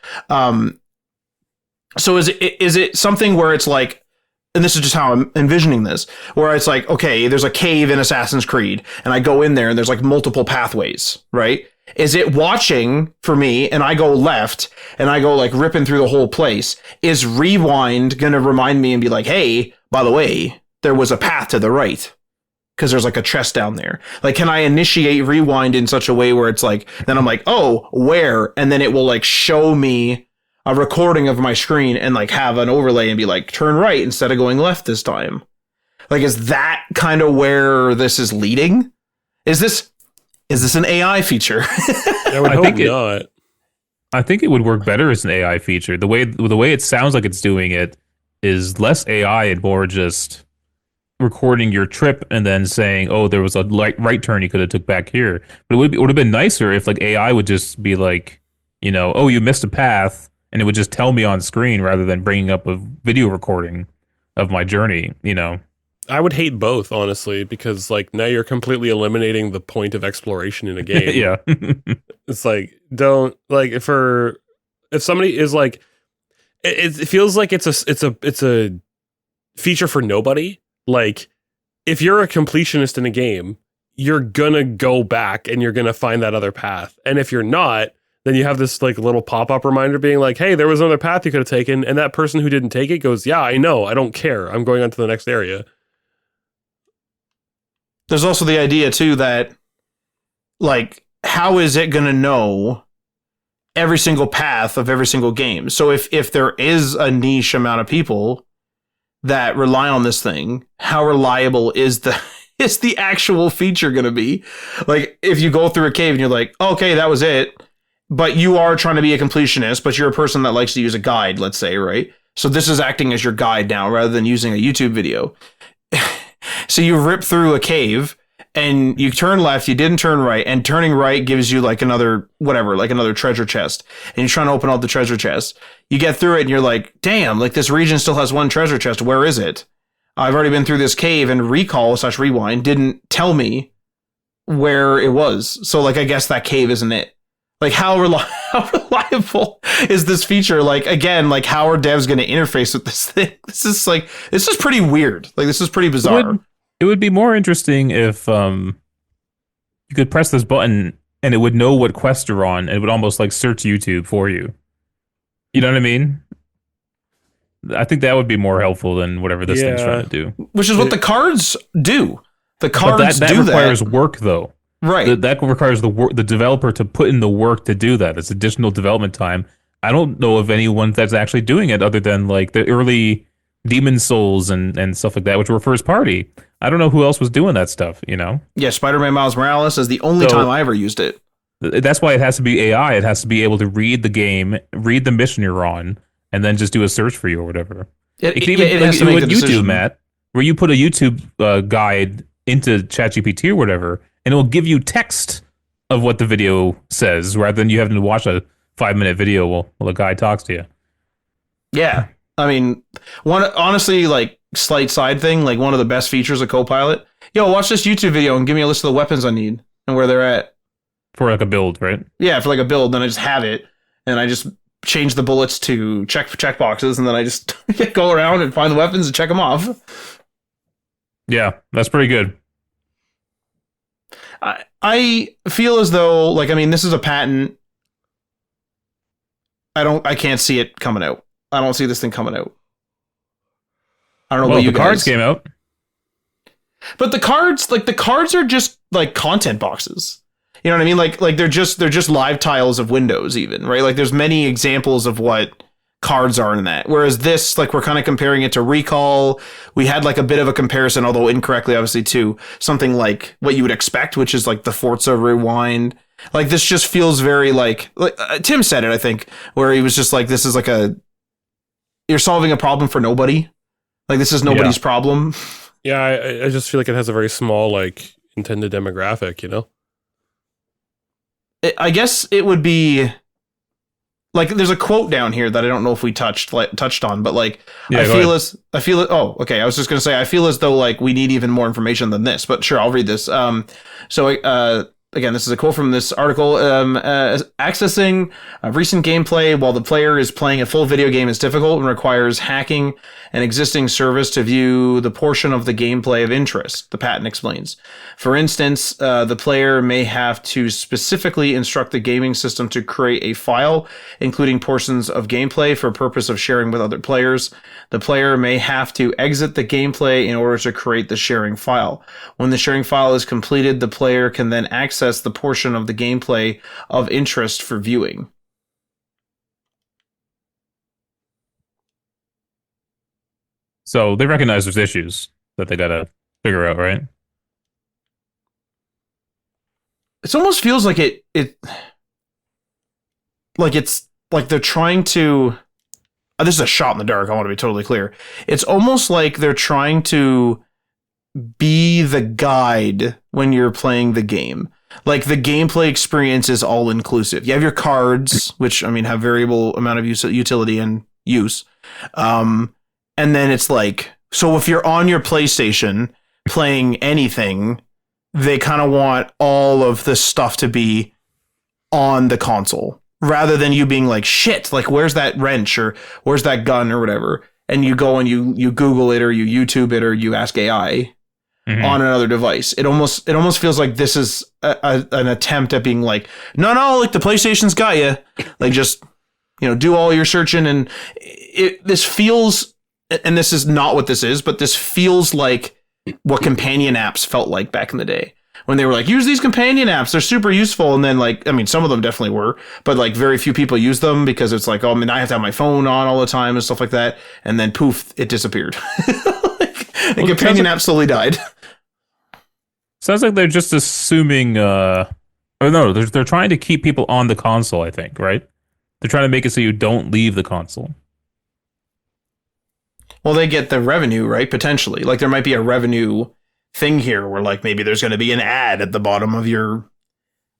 So is it something where it's like, and this is just how I'm envisioning this, where it's like, okay, there's a cave in Assassin's Creed, and I go in there and there's like multiple pathways, right? Is it watching for me and I go left and I go like ripping through the whole place? Is rewind going to remind me and be like, hey, by the way, there was a path to the right because there's like a chest down there? Like, can I initiate rewind in such a way where it's like, then I'm like, oh, where? And then it will like show me a recording of my screen and like have an overlay and be like, turn right instead of going left this time. Like, is that kind of where this is leading? Is this an AI feature? I would hope not. I think it would work better as an AI feature. The way it sounds like it's doing it is less AI and more just recording your trip and then saying, "Oh, there was a right turn you could have took back here." But it would have been nicer if like AI would just be like, "Oh, you missed a path," and it would just tell me on screen rather than bringing up a video recording of my journey. I would hate both, honestly, because like now you're completely eliminating the point of exploration in a game. Yeah. It's like, don't like if somebody is like, it feels like it's a feature for nobody. Like if you're a completionist in a game, you're gonna go back and you're gonna find that other path. And if you're not, then you have this like little pop-up reminder being like, hey, there was another path you could have taken. And that person who didn't take it goes, yeah, I know, I don't care, I'm going on to the next area. There's also the idea, too, that, like, how is it going to know every single path of every single game? So if there is a niche amount of people that rely on this thing, how reliable is the actual feature going to be? Like, if you go through a cave and you're like, okay, that was it, but you are trying to be a completionist, but you're a person that likes to use a guide, let's say, right? So this is acting as your guide now rather than using a YouTube video. So you rip through a cave and you turn left, you didn't turn right, and turning right gives you like another treasure chest. And you're trying to open up the treasure chest. You get through it and you're like, damn, like this region still has one treasure chest. Where is it? I've already been through this cave, and rewind didn't tell me where it was. So like, I guess that cave isn't it. Like how reliable is this feature? Like, again, like how are devs going to interface with this thing? This is pretty weird. Like this is pretty bizarre. It would be more interesting if you could press this button and it would know what quest you're on, and it would almost like search YouTube for you. You know what I mean? I think that would be more helpful than whatever this thing's trying to do. Which is what the cards do. The cards that requires work, though. Right. That requires the developer to put in the work to do that. It's additional development time. I don't know of anyone that's actually doing it other than like the early Demon Souls and stuff like that, which were first party. I don't know who else was doing that stuff, Yeah, Spider-Man Miles Morales is the only time I ever used it. That's why it has to be AI. It has to be able to read the game, read the mission you're on, and then just do a search for you or whatever. It has to make what the you decision. do, Matt, where you put a YouTube guide into ChatGPT or whatever, and it will give you text of what the video says, rather than you having to watch a 5-minute video while a guy talks to you. Yeah. I mean, honestly, like, slight side thing, like one of the best features of Copilot. Yo, watch this YouTube video and give me a list of the weapons I need and where they're at. For like a build, right? Yeah, for like a build. Then I just have it, and I just change the bullets to check boxes, and then I just go around and find the weapons and check them off. Yeah, that's pretty good. I feel as though, like, I mean, this is a patent. I can't see it coming out. I don't see this thing coming out. I don't know about you guys. The cards came out. But the cards are just like content boxes. You know what I mean? Like they're just live tiles of windows even, right? Like there's many examples of what cards are in that. Whereas this, like we're kind of comparing it to Recall. We had like a bit of a comparison, although incorrectly, obviously, to something like what you would expect, which is like the Forza Rewind. Like this just feels very like Tim said it, I think, where he was just like, this is like you're solving a problem for nobody. Like this is nobody's problem. Yeah, I just feel like it has a very small like intended demographic, you know? I guess it would be like there's a quote down here that I don't know if we touched on, but like I feel it. Oh, okay. I was just gonna say I feel as though like we need even more information than this, but sure, I'll read this. Again, this is a quote from this article. Accessing recent gameplay while the player is playing a full video game is difficult and requires hacking an existing service to view the portion of the gameplay of interest, the patent explains. For instance, the player may have to specifically instruct the gaming system to create a file, including portions of gameplay for purpose of sharing with other players. The player may have to exit the gameplay in order to create the sharing file. When the sharing file is completed, the player can then access the portion of the gameplay of interest for viewing. So they recognize there's issues that they gotta figure out, right? It almost feels like it's like they're trying to. This is a shot in the dark. I want to be totally clear. It's almost like they're trying to be the guide when you're playing the game. Like the gameplay experience is all inclusive. You have your cards, which I mean have variable amount of utility and use. And then it's like, so if you're on your PlayStation playing anything, they kind of want all of the stuff to be on the console rather than you being like, shit, like where's that wrench or where's that gun or whatever. And you go and you Google it or you YouTube it or you ask AI on another device. It almost feels like this is an attempt at being like, no, like the PlayStation's got you. Like just, do all your searching. And this feels, and this is not what this is, but this feels like what companion apps felt like back in the day when they were like, use these companion apps. They're super useful. And then like, I mean, some of them definitely were, but like very few people use them because it's like, oh, I mean, I have to have my phone on all the time and stuff like that. And then poof, it disappeared. And companion apps slowly died. Sounds like they're just assuming, they're trying to keep people on the console, I think, right? They're trying to make it so you don't leave the console. Well, they get the revenue, right? Potentially. Like there might be a revenue thing here where like maybe there's going to be an ad at the bottom of your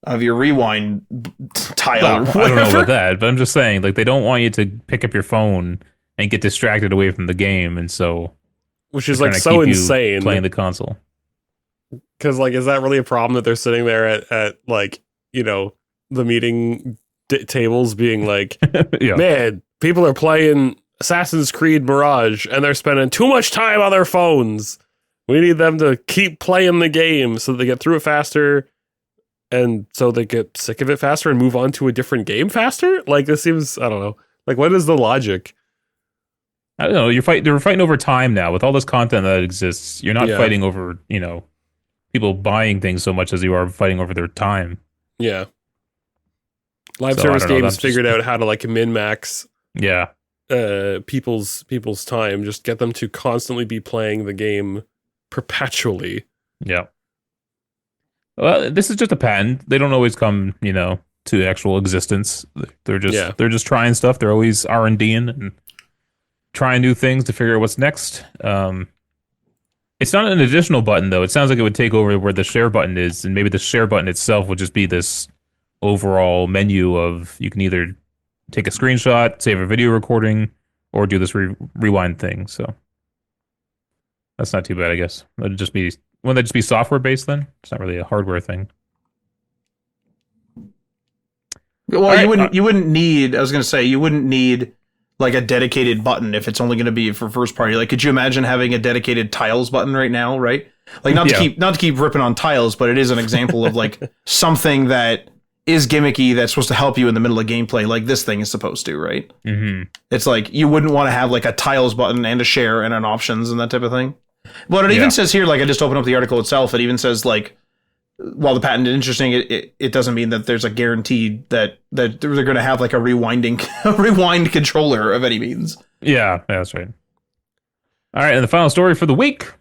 rewind tile. Well, I don't know about that, but I'm just saying like they don't want you to pick up your phone and get distracted away from the game, and so which is like so insane playing the console. Because like, is that really a problem that they're sitting there at like, the meeting tables being like, man, people are playing Assassin's Creed Mirage and they're spending too much time on their phones. We need them to keep playing the game so they get through it faster and so they get sick of it faster and move on to a different game faster. Like this seems, I don't know. Like what is the logic? I don't know. They're fighting over time now with all this content that exists. You're not fighting over, people buying things so much as you are fighting over their time. Yeah. Live service games figured out how to like min-max people's time, just get them to constantly be playing the game perpetually. Yeah. Well, this is just a patent. They don't always come, to actual existence. They're just trying stuff. They're always R&Ding and trying new things to figure out what's next. It's not an additional button though. It sounds like it would take over where the share button is, and maybe the share button itself would just be this overall menu of you can either take a screenshot, save a video recording, or do this rewind thing. So that's not too bad, I guess. Wouldn't that just be software based then? It's not really a hardware thing. Well, you wouldn't need. I was going to say you wouldn't need like a dedicated button if it's only going to be for first party. Like, could you imagine having a dedicated tiles button right now? Right, like not to keep ripping on tiles, but it is an example of like something that is gimmicky that's supposed to help you in the middle of gameplay, like this thing is supposed to, right? Mm-hmm. It's like you wouldn't want to have like a tiles button and a share and an options and that type of thing. But it even says here, like I just opened up the article itself, it even says like while the patent is interesting, it doesn't mean that there's a guarantee that they're going to have like a rewinding a rewind controller of any means. Yeah, that's right. All right, and the final story for the week.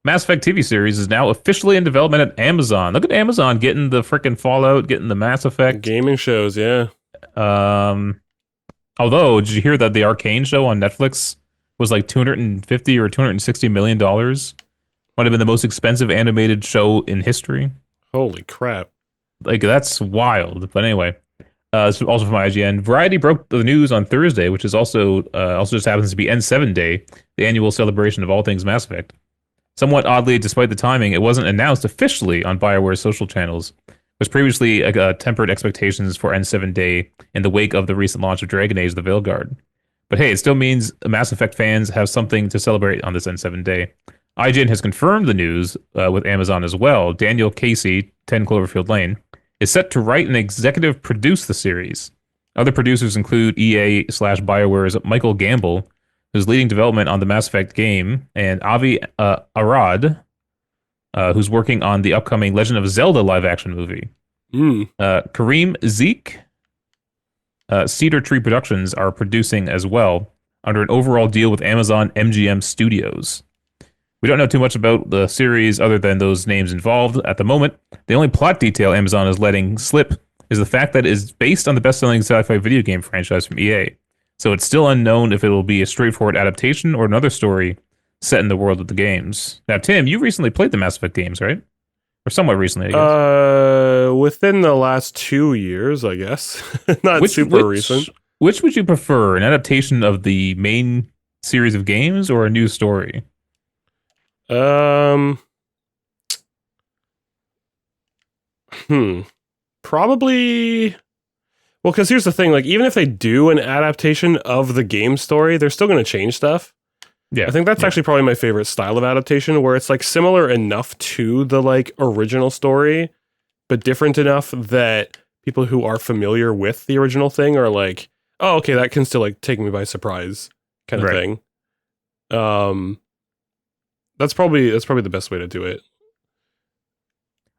Mass Effect TV series is now officially in development at Amazon. Look at Amazon getting the freaking Fallout, getting the Mass Effect. Gaming shows, yeah. Although, did you hear that the Arcane show on Netflix was like $250 or $260 million? Might have been the most expensive animated show in history. Holy crap. Like, that's wild. But anyway, this is also from IGN. Variety broke the news on Thursday, which is also just happens to be N7 Day, the annual celebration of all things Mass Effect. Somewhat oddly, despite the timing, it wasn't announced officially on BioWare's social channels, which previously tempered expectations for N7 Day in the wake of the recent launch of Dragon Age: The Veilguard. But hey, it still means Mass Effect fans have something to celebrate on this N7 Day. IGN has confirmed the news with Amazon as well. Daniel Casey, 10 Cloverfield Lane, is set to write and executive produce the series. Other producers include EA/BioWare's Michael Gamble, who's leading development on the Mass Effect game, and Avi Arad, who's working on the upcoming Legend of Zelda live-action movie. Kareem Zeke, Cedar Tree Productions are producing as well, under an overall deal with Amazon MGM Studios. We don't know too much about the series other than those names involved at the moment. The only plot detail Amazon is letting slip is the fact that it is based on the best-selling sci-fi video game franchise from EA. So it's still unknown if it will be a straightforward adaptation or another story set in the world of the games. Now, Tim, you recently played the Mass Effect games, right? Or somewhat recently, I guess. Within the last 2 years, I guess. Not Which recent. Which would you prefer, an adaptation of the main series of games or a new story? Probably. Well, because here's the thing: like, even if they do an adaptation of the game story, they're still going to change stuff. Yeah, I think that's actually probably my favorite style of adaptation, where it's like similar enough to the like original story, but different enough that people who are familiar with the original thing are like, "Oh, okay, that can still like take me by surprise," kind of thing. That's probably the best way to do it.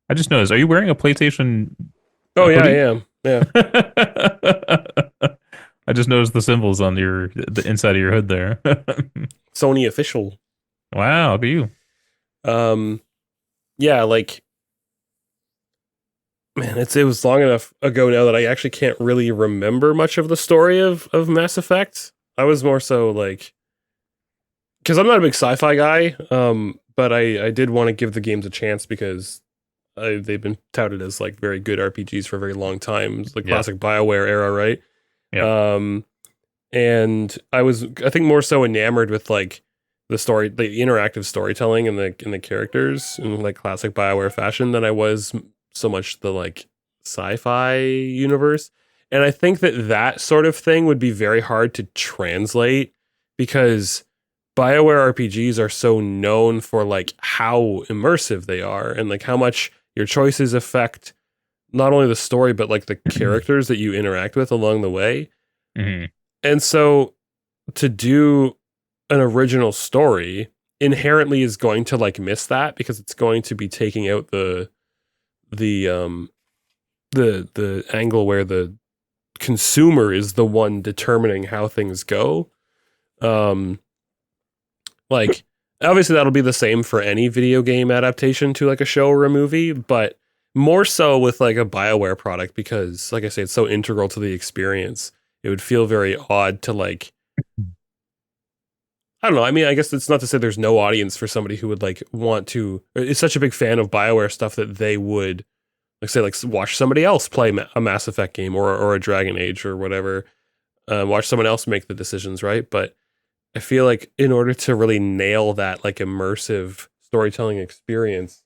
I just noticed. Are you wearing a PlayStation? Oh yeah, hoodie? I am. Yeah. I just noticed the symbols on the inside of your hood there. Sony official. Wow, look at you. Yeah, like, man, it was long enough ago now that I actually can't really remember much of the story of Mass Effect. I was more so like, because I'm not a big sci-fi guy, but I did want to give the games a chance because they've been touted as like very good RPGs for a very long time. It's the classic BioWare era, right? Yeah. And I think more so enamored with like the story, the interactive storytelling and the characters in like classic BioWare fashion than I was so much the like sci-fi universe. And I think that sort of thing would be very hard to translate because BioWare RPGs are so known for like how immersive they are and like how much your choices affect not only the story but like the characters that you interact with along the way. Mm-hmm. And so to do an original story inherently is going to like miss that because it's going to be taking out the angle where the consumer is the one determining how things go. Like obviously that'll be the same for any video game adaptation to like a show or a movie, but more so with like a BioWare product because like I say, it's so integral to the experience. It would feel very odd to like, I don't know. I mean, I guess it's not to say there's no audience for somebody who would like want to, is such a big fan of BioWare stuff that they would like say like watch somebody else play a Mass Effect game or a Dragon Age or whatever. Watch someone else make the decisions, right? But I feel like in order to really nail that like immersive storytelling experience,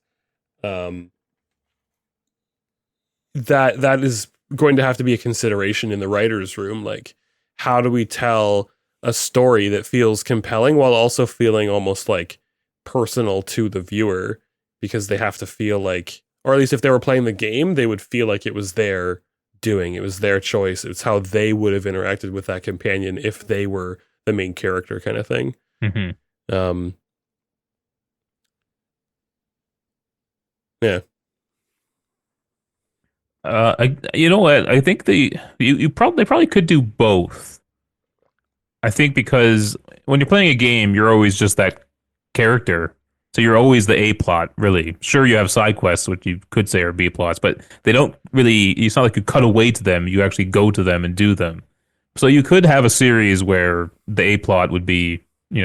that is going to have to be a consideration in the writer's room. Like, how do we tell a story that feels compelling while also feeling almost like personal to the viewer? Because they have to feel like, or at least if they were playing the game, they would feel like it was their doing. It was their choice. It's how they would have interacted with that companion if they were the main character kind of thing. Mm-hmm. Yeah. You know what? I think they probably could do both. I think because when you're playing a game, you're always just that character. So you're always the A plot, really. Sure, you have side quests, which you could say are B plots, but they don't really. It's not like you cut away to them. You actually go to them and do them. So you could have a series where the A plot would be,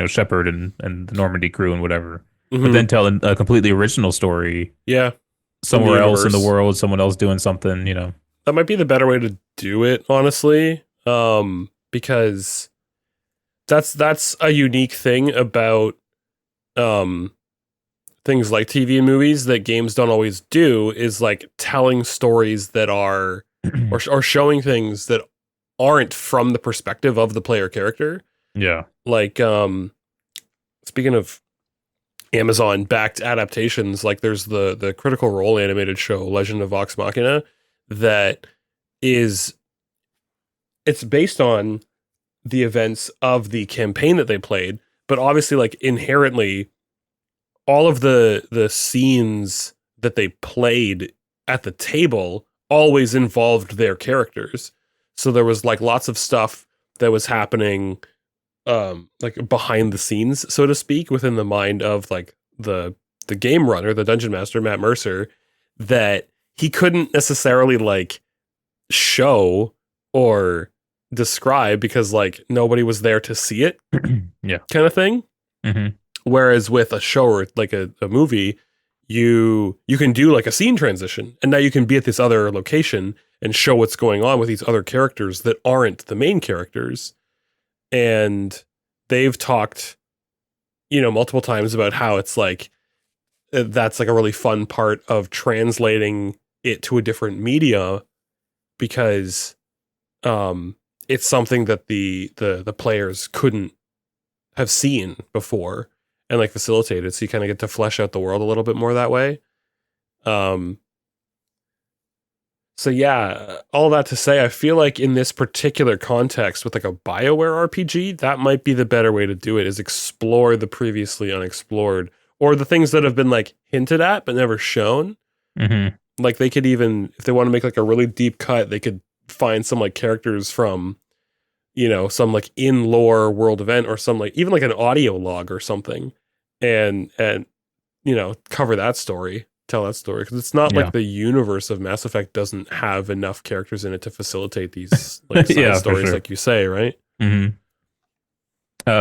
Shepard and the Normandy crew and whatever, but then tell a completely original story Yeah. somewhere else in the universe. world, someone else doing something. That might be the better way to do it, honestly. Because that's a unique thing about things like TV and movies that games don't always do, is like telling stories that are or showing things that aren't from the perspective of the player character. Yeah. Like speaking of Amazon backed adaptations, like there's the Critical Role animated show Legend of Vox Machina that it's based on the events of the campaign that they played, but obviously like inherently all of the scenes that they played at the table always involved their characters. So there was like lots of stuff that was happening like behind the scenes, so to speak, within the mind of like the game runner, the dungeon master, Matt Mercer, that he couldn't necessarily like show or describe because like nobody was there to see it. Yeah. Kind of thing. Mm-hmm. Whereas with a show or like a movie, you can do like a scene transition, and now you can be at this other location and show what's going on with these other characters that aren't the main characters. And they've talked, multiple times about how it's like that's like a really fun part of translating it to a different media, because it's something that the players couldn't have seen before and like facilitated. So you kind of get to flesh out the world a little bit more that way. So yeah, all that to say, I feel like in this particular context with like a BioWare RPG, that might be the better way to do it, is explore the previously unexplored, or the things that have been like hinted at but never shown. Mm-hmm. Like they could even, if they want to make like a really deep cut, they could find some like characters from, some like in lore world event, or some like even like an audio log or something, and cover that story. Tell that story, because it's not like the universe of Mass Effect doesn't have enough characters in it to facilitate these like side stories, like you say, right? Mm-hmm.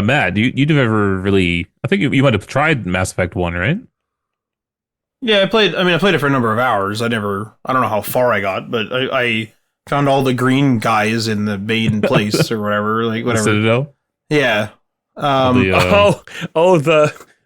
Matt, you've ever really? I think you might have tried Mass Effect 1, right? Yeah, I played it for a number of hours. I don't know how far I got, but I found all the green guys in the main place or whatever, like whatever. Citadel. Yeah.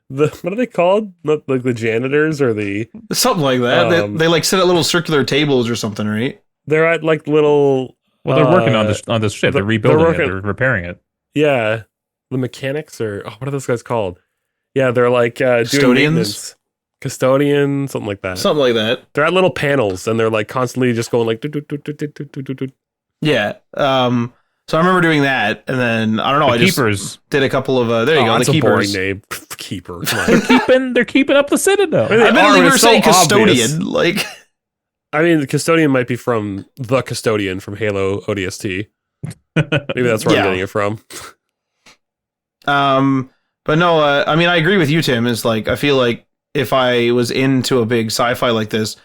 The what are they called? Not like the janitors or the something like that. They like sit at little circular tables or something, right? They're at like little. Well, they're working on this ship. They're rebuilding it. They're repairing it. Yeah, the mechanics, or what are those guys called? Yeah, they're like doing custodians, something like that. Something like that. They're at little panels, and they're like constantly just going like. Yeah. So I remember doing that, and then I don't know. Just did a couple of there you go. That's the keepers. A boring name. Keeper. They're keeping up the Citadel. I bet we were saying custodian. Like, I mean, the custodian might be from the custodian from Halo ODST. Maybe that's where I'm getting it from. But no. I agree with you, Tim. Is like I feel like if I was into a big sci-fi like this,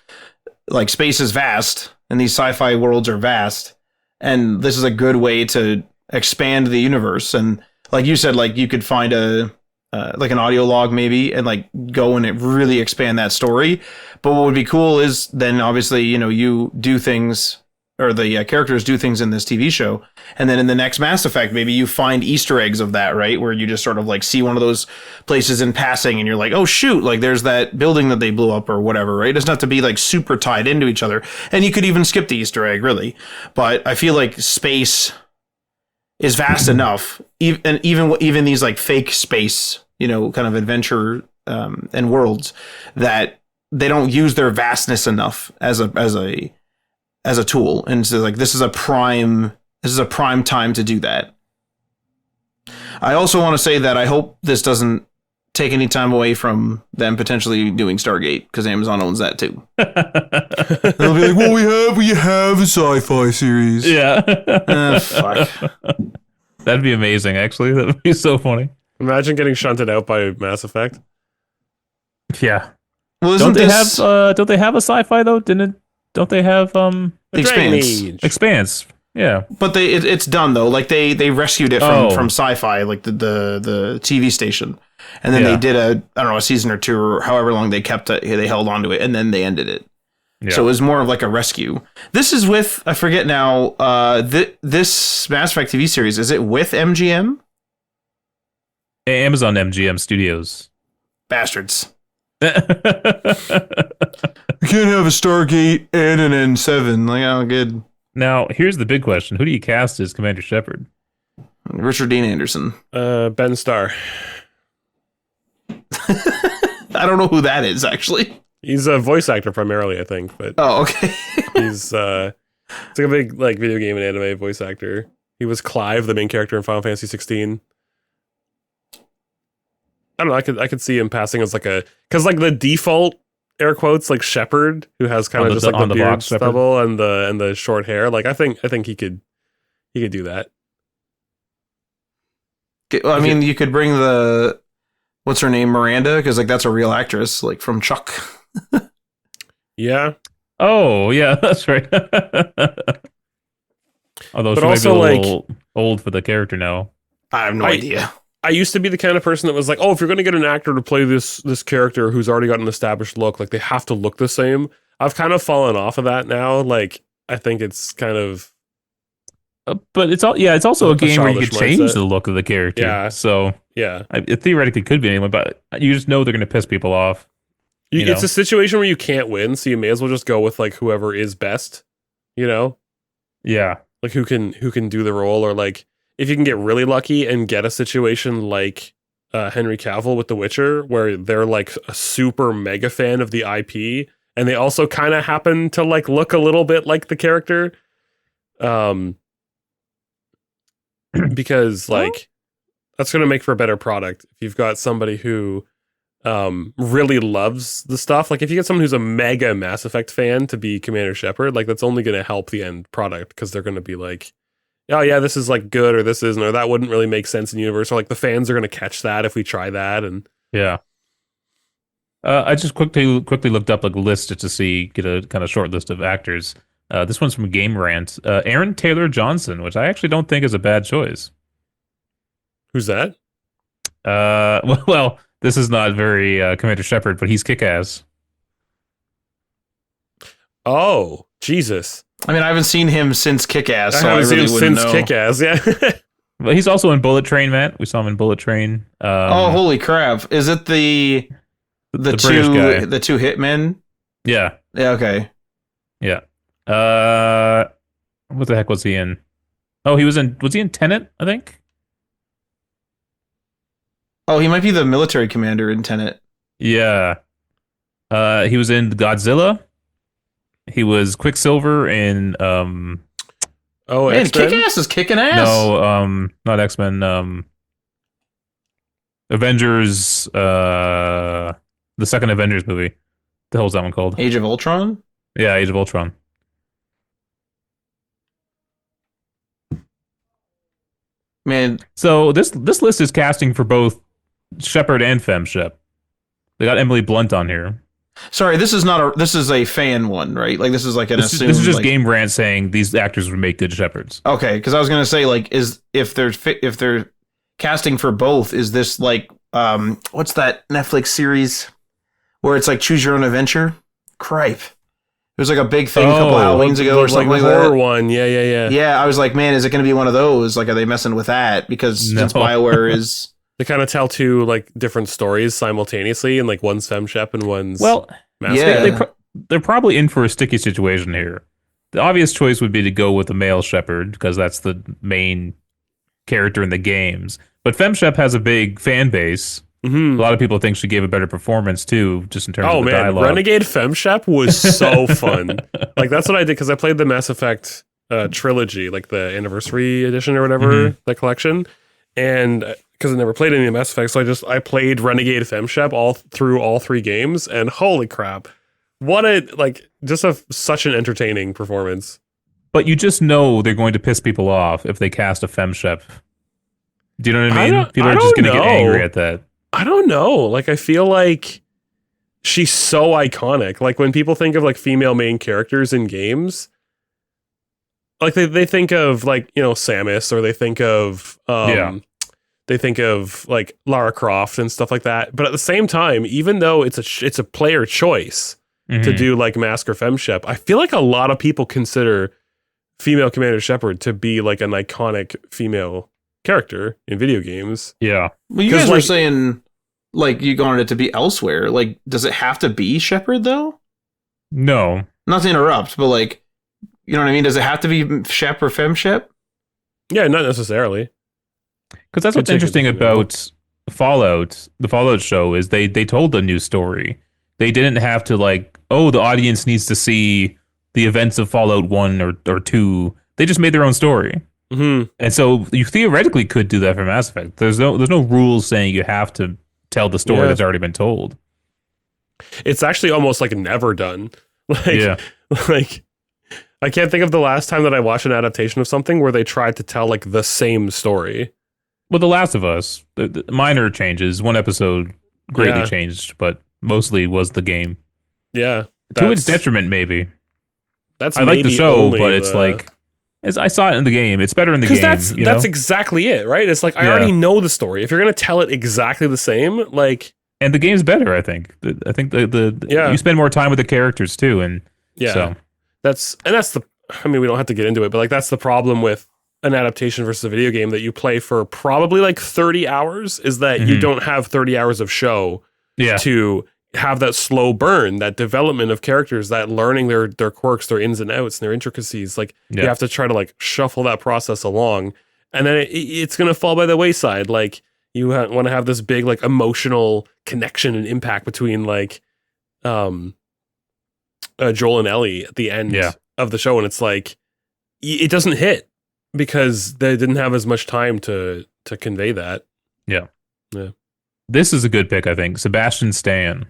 like space is vast, and these sci-fi worlds are vast. And this is a good way to expand the universe. And like you said, like you could find like an audio log maybe, and like go and really expand that story. But what would be cool is then obviously, you do things, or the characters do things in this TV show. And then in the next Mass Effect, maybe you find Easter eggs of that, right? Where you just sort of like see one of those places in passing and you're like, oh shoot, like there's that building that they blew up or whatever, right? It doesn't have to be like super tied into each other. And you could even skip the Easter egg, really. But I feel like space is vast enough, even these like fake space, kind of adventure and worlds, that they don't use their vastness enough as a tool. And so like this is a prime time to do that. I also want to say that I hope this doesn't take any time away from them potentially doing Stargate, because Amazon owns that too. They'll be like, well, we have a sci-fi series. Yeah. Fuck. That'd be amazing, actually. That would be so funny. Imagine getting shunted out by Mass Effect. Yeah. Well, don't they have a sci-fi though? Don't they have The Expanse. Expanse? Yeah. But it's done though. Like they rescued it from Sci-Fi, like the TV station, and then they did a season or two, or however long they kept it. They held on to it, and then they ended it. Yeah. So it was more of like a rescue. This is with, I forget now. This Mass Effect TV series, is it with MGM? Amazon MGM Studios. Bastards. You can't have a Stargate and an N7. Like, oh, good. Now, here's the big question. Who do you cast as Commander Shepard? Richard Dean Anderson. Ben Starr. I don't know who that is, actually. He's a voice actor primarily, I think. But oh, okay. He's like a big video game and anime voice actor. He was Clive, the main character in Final Fantasy 16. I don't know. I could see him passing as because the default air quotes like Shepard, who has kind of just like the beard stubble and the short hair. Like I think he could do that. Well, I mean, you could bring what's her name, Miranda, because like that's a real actress, like from Chuck. Yeah. Oh yeah, that's right. Although she might be a little old for the character now. I have no idea. I used to be the kind of person that was like, oh, if you're going to get an actor to play this character who's already got an established look, like they have to look the same. I've kind of fallen off of that now. Like, I think it's kind of... but it's also a game where you can change the look of the character. Yeah. So, yeah. It theoretically could be anyone, but you just know they're going to piss people off. It's a situation where you can't win, so you may as well just go with like whoever is best, you know? Yeah. Like who can do the role, or like if you can get really lucky and get a situation like Henry Cavill with The Witcher, where they're like a super mega fan of the IP, and they also kind of happen to like look a little bit like the character, because like that's going to make for a better product if you've got somebody who really loves the stuff. Like if you get someone who's a mega Mass Effect fan to be Commander Shepard, like that's only going to help the end product, because they're going to be like, oh yeah, this is like good, or this isn't, or that wouldn't really make sense in universe, or like the fans are going to catch that if we try that. And yeah, I just quickly looked up like a list just to get a kind of short list of actors. This one's from Game Rant. Aaron Taylor Johnson, which I actually don't think is a bad choice. Who's that? Well, this is not very Commander Shepard, but he's kick-ass. Oh, Jesus. I mean, I haven't seen him since Kick-Ass, so I haven't really seen him wouldn't since know. Kick-Ass, yeah. But he's also in Bullet Train, Matt. We saw him in Bullet Train. Oh, holy crap. Is it the British guy. The two hitmen? Yeah. Yeah, okay. Yeah. What the heck was he in? Oh, was he in Tenet, I think? Oh, he might be the military commander in Tenet. Yeah. He was in Godzilla. He was Quicksilver in Oh, man, X-Men? Kick-Ass is kicking ass. No, not X-Men. Avengers, the second Avengers movie. The hell's that one called? Age of Ultron? Yeah, Age of Ultron. Man. So this list is casting for both Shepard and FemShep. They got Emily Blunt on here. Sorry, this is a fan one, right? Like this is like This is just like, Game Rant saying these actors would make good Shepards. Okay, because I was gonna say like if they're casting for both, is this like what's that Netflix series where it's like Choose Your Own Adventure? Cripe. It was like a big thing a couple Halloweens ago or something like that. Horror one, yeah. Yeah, I was like, man, is it going to be one of those? Like, are they messing with that? Because since BioWare is... They kind of tell two like different stories simultaneously, and like one's FemShep and one's Mass yeah. They're probably in for a sticky situation here. The obvious choice would be to go with a male Shepard, because that's the main character in the games. But FemShep has a big fan base. Mm-hmm. A lot of people think she gave a better performance too, just in terms of the dialogue. Renegade FemShep was so fun. Like that's what I did, because I played the Mass Effect trilogy, like the anniversary edition or whatever, the collection. And because I never played any of Mass Effect, so I played Renegade FemShep through all 3 games, and holy crap, what a such an entertaining performance. But you just know they're going to piss people off if they cast a femshep. Do you know what I mean? People are just going to get angry at that. I don't know. Like, I feel like she's so iconic. Like, when people think of like female main characters in games, like they think of like, you know, Samus, or they think of like Lara Croft and stuff like that. But at the same time, even though it's a player choice to do like Mask or Femshep, I feel like a lot of people consider female Commander Shepard to be like an iconic female character in video games. Yeah. Well, you guys were saying like you wanted it to be elsewhere. Like, does it have to be Shepard though? No. Not to interrupt, but like, you know what I mean? Does it have to be Shep or Femshep? Yeah, not necessarily. Because that's what's interesting about Fallout. The Fallout show is they told a new story. They didn't have to like, oh, the audience needs to see the events of Fallout 1 or 2. They just made their own story. Mm-hmm. And so you theoretically could do that for Mass Effect. There's no rules saying you have to tell the story that's already been told. It's actually almost like never done. Like, like I can't think of the last time that I watched an adaptation of something where they tried to tell like the same story. Well, The Last of Us, the minor changes. One episode greatly changed, but mostly was the game. Yeah. To its detriment, maybe. I like the show, but it's like, as I saw it in the game, it's better in the game. Because that's exactly it, right? It's like, I already know the story. If you're going to tell it exactly the same, like... And the game's better, I think. I think you spend more time with the characters, too, and so... That's the... I mean, we don't have to get into it, but like that's the problem with an adaptation versus a video game that you play for probably like 30 hours, is that you don't have 30 hours of show to have that slow burn, that development of characters, that learning their quirks, their ins and outs, and their intricacies. Like you have to try to like shuffle that process along, and then it's going to fall by the wayside. Like you want to have this big like emotional connection and impact between like Joel and Ellie at the end of the show, and it's like it doesn't hit because they didn't have as much time to convey that. Yeah. This is a good pick, I think. Sebastian Stan.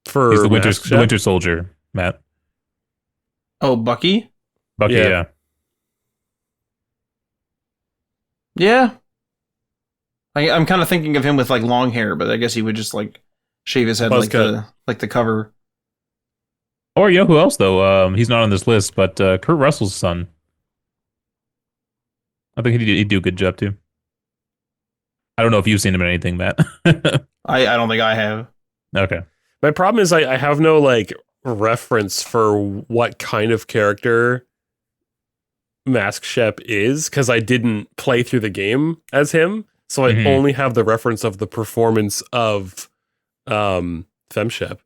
He's the Winter Soldier, Matt. Oh, Bucky? Bucky, yeah. Yeah. I'm kind of thinking of him with like long hair, but I guess he would just like shave his head like the cover. Or you know who else though? He's not on this list, but Kurt Russell's son. I think he'd do a good job too. I don't know if you've seen him in anything, Matt. I don't think I have. Okay. My problem is I have no like reference for what kind of character Mask Shep is, because I didn't play through the game as him, so I only have the reference of the performance of FemShep.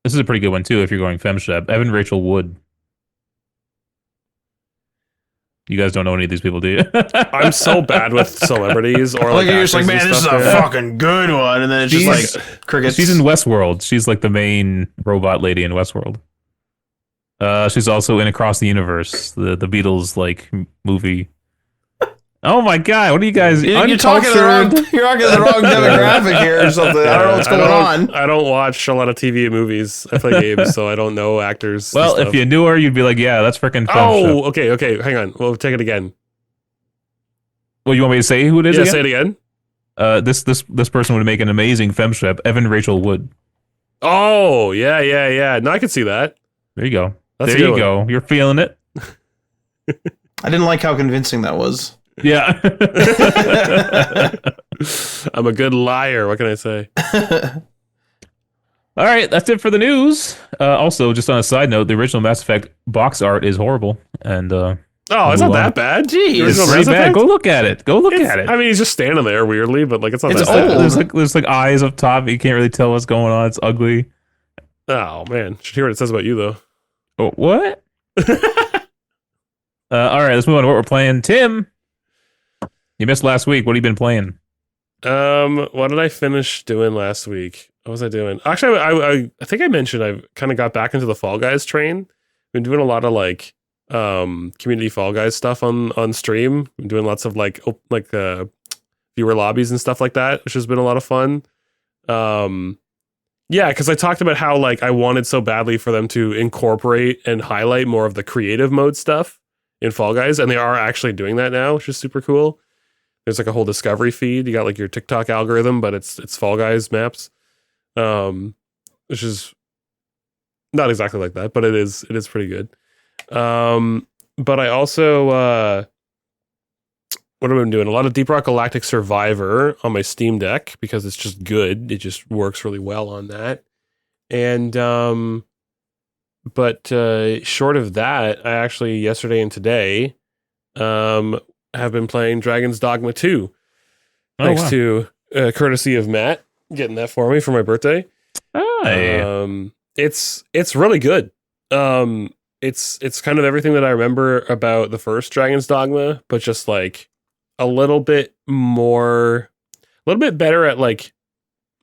This is a pretty good one too if you're going FemShep. Evan Rachel Wood. You guys don't know any of these people, do you? I'm so bad with celebrities. Or like you're just like, man, this is a fucking good one, and then it's just like crickets. She's in Westworld. She's like the main robot lady in Westworld. She's also in Across the Universe, the Beatles like movie. Oh my god, what are you guys? You're talking the wrong demographic here or something. I don't know what's going on. I don't watch a lot of TV and movies. I play games, so I don't know actors. Well, if you knew her, you'd be like, yeah, that's freaking fun. Oh, okay, hang on. We'll take it again. Well, you want me to say who it is? Yeah, again? say it again. This person would make an amazing FemShep, Evan Rachel Wood. Oh, yeah. No, I can see that. There you go. That's there you go. You're feeling it. I didn't like how convincing that was. Yeah. I'm a good liar. What can I say? All right, that's it for the news. Also, just on a side note, the original Mass Effect box art is horrible. And it's not that bad. Jeez, it's pretty bad. Go look at it. I mean, he's just standing there weirdly, but like it's not that bad. There's like eyes up top. You can't really tell what's going on. It's ugly. Oh man, should hear what it says about you though. Oh, what? All right, let's move on to what we're playing. Tim, you missed last week. What have you been playing? What did I finish doing last week? What was I doing? Actually, I think I mentioned I've kind of got back into the Fall Guys train. Been doing a lot of like community Fall Guys stuff on stream. I'm doing lots of viewer lobbies and stuff like that, which has been a lot of fun. Yeah, because I talked about how like I wanted so badly for them to incorporate and highlight more of the creative mode stuff in Fall Guys, and they are actually doing that now, which is super cool. There's like a whole discovery feed. You got like your TikTok algorithm, but it's Fall Guys maps, which is not exactly like that, but it is pretty good. But I also what have I been doing? A lot of Deep Rock Galactic Survivor on my Steam Deck because it's just good. It just works really well on that. And but short of that, I actually yesterday and today have been playing Dragon's Dogma 2. Thanks to courtesy of Matt getting that for me for my birthday. It's really good. It's kind of everything that I remember about the first Dragon's Dogma, but just like a little bit better at like,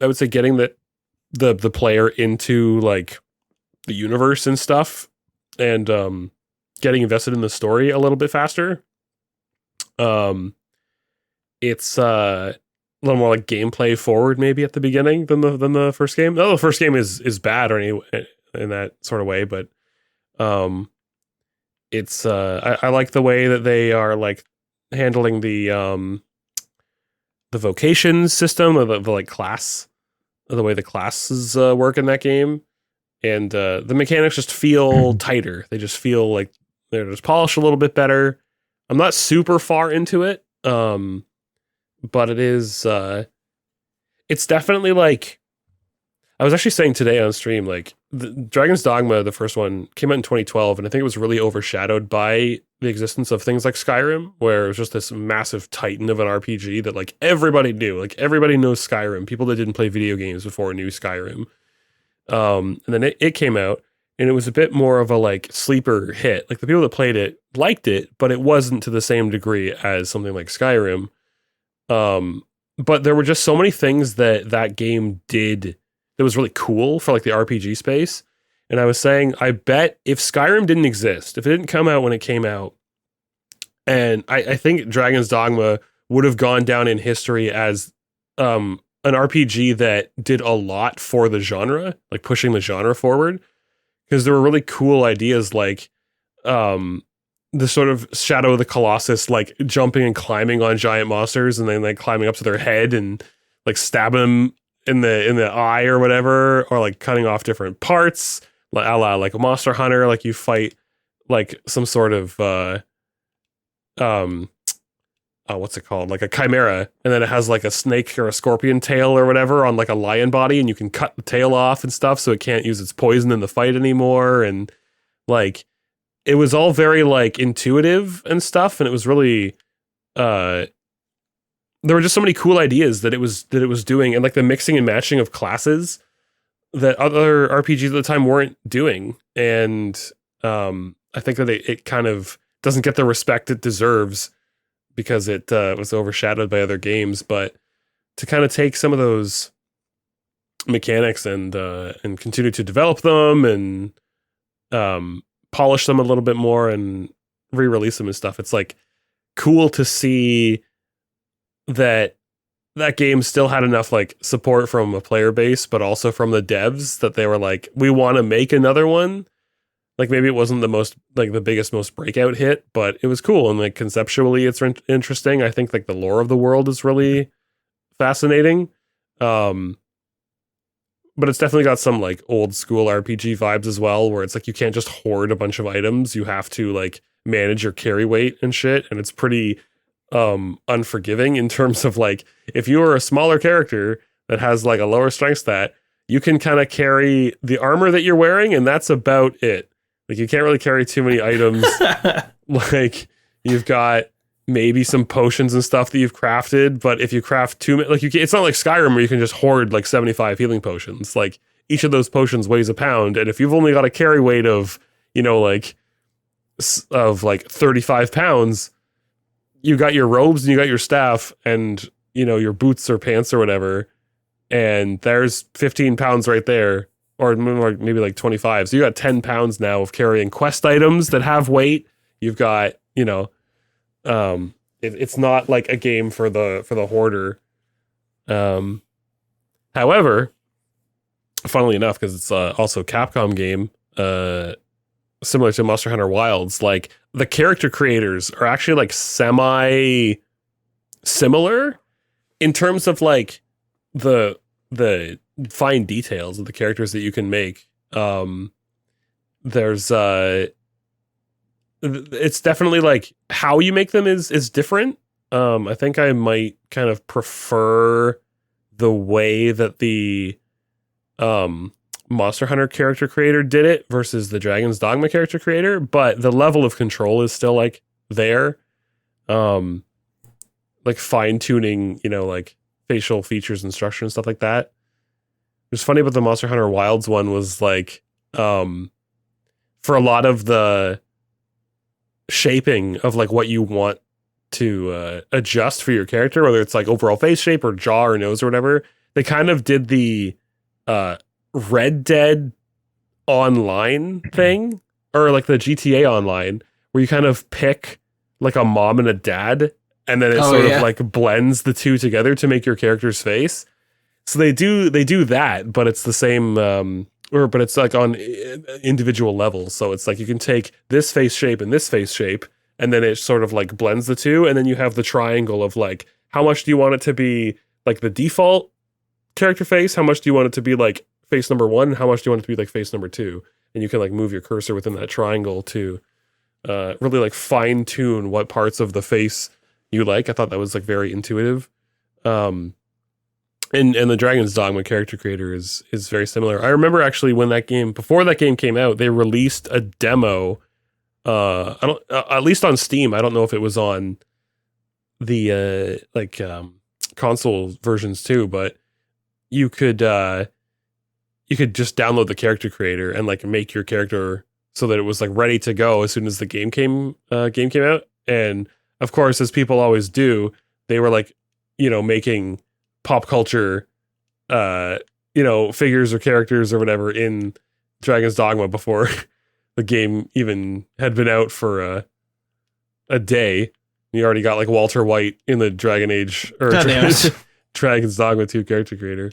I would say getting the player into like the universe and stuff, and getting invested in the story a little bit faster. It's a little more like gameplay forward maybe at the beginning than the first game. No, the first game is bad or any in that sort of way, but it's I like the way that they are like handling the vocation system, or the like class, the way the classes work in that game, and the mechanics just feel tighter. They just feel like they're just polished a little bit better. I'm not super far into it, but it is it's definitely like, I was actually saying today on stream, like the Dragon's Dogma, the first one, came out in 2012, and I think it was really overshadowed by the existence of things like Skyrim, where it was just this massive titan of an RPG that like everybody knew. Like everybody knows Skyrim. People that didn't play video games before knew Skyrim. And then it came out, and it was a bit more of a like sleeper hit. Like the people that played it liked it, but it wasn't to the same degree as something like Skyrim. But there were just so many things that game did that was really cool for like the RPG space. And I was saying, I bet if Skyrim didn't exist, if it didn't come out when it came out, and I think Dragon's Dogma would have gone down in history as an RPG that did a lot for the genre, like pushing the genre forward, because there were really cool ideas like the sort of Shadow of the Colossus, like jumping and climbing on giant monsters and then like climbing up to their head and like stabbing them in the eye or whatever, or like cutting off different parts, like a la like a Monster Hunter, like you fight like some sort of what's it called, like a chimera, and then it has like a snake or a scorpion tail or whatever on like a lion body, and you can cut the tail off and stuff so it can't use its poison in the fight anymore. And like it was all very like intuitive and stuff, and it was really there were just so many cool ideas that it was doing, and like the mixing and matching of classes that other RPGs at the time weren't doing. And I think that it kind of doesn't get the respect it deserves because it was overshadowed by other games. But to kind of take some of those mechanics and continue to develop them and polish them a little bit more and re-release them and stuff, it's like cool to see that game still had enough like support from a player base, but also from the devs, that they were like, we want to make another one. Like maybe it wasn't the most like the biggest, most breakout hit, but it was cool, and like conceptually it's interesting. I think like the lore of the world is really fascinating. But it's definitely got some like old school RPG vibes as well, where it's like you can't just hoard a bunch of items. You have to like manage your carry weight and shit, and it's pretty unforgiving in terms of like, if you are a smaller character that has like a lower strength stat, you can kind of carry the armor that you're wearing, and that's about it. Like you can't really carry too many items. Like you've got maybe some potions and stuff that you've crafted, but if you craft too many, like it's not like Skyrim where you can just hoard like 75 healing potions. Like each of those potions weighs a pound, and if you've only got a carry weight of, you know, like 35 pounds, you got your robes and you got your staff and, you know, your boots or pants or whatever, and there's 15 pounds right there, or maybe like 25. So you got 10 pounds now of carrying quest items that have weight, You've got, it's not like a game for the hoarder. However, funnily enough, because it's also a Capcom game, similar to Monster Hunter Wilds, like the character creators are actually like semi similar in terms of like the fine details of the characters that you can make. There's it's definitely like how you make them is different. I think I might kind of prefer the way that the Monster Hunter character creator did it versus the Dragon's Dogma character creator, but the level of control is still like there. Like fine tuning, like facial features and structure and stuff like that. It was funny about the Monster Hunter Wilds one was like, for a lot of the shaping of like what you want to adjust for your character, whether it's like overall face shape or jaw or nose or whatever, they kind of did the Red Dead Online thing, or like the GTA Online, where you kind of pick like a mom and a dad, and then it of like blends the two together to make your character's face. So they do that, but it's the same, but it's like on individual levels. So it's like you can take this face shape and this face shape, and then it sort of like blends the two, and then you have the triangle of like, how much do you want it to be like the default character face? How much do you want it to be like face number 1? How much do you want it to be like face number 2? And you can like move your cursor within that triangle to really like fine tune what parts of the face you like. I thought that was like very intuitive. And the Dragon's Dogma character creator is very similar. I remember actually when before that game came out, they released a demo. At least on Steam. I don't know if it was on the console versions too, but you could just download the character creator and like make your character so that it was like ready to go as soon as the game came out. And of course, as people always do, they were like, making pop culture, figures or characters or whatever in Dragon's Dogma before the game even had been out for a day. You already got like Walter White in the Dragon Age or Dragon's Dogma 2 character creator.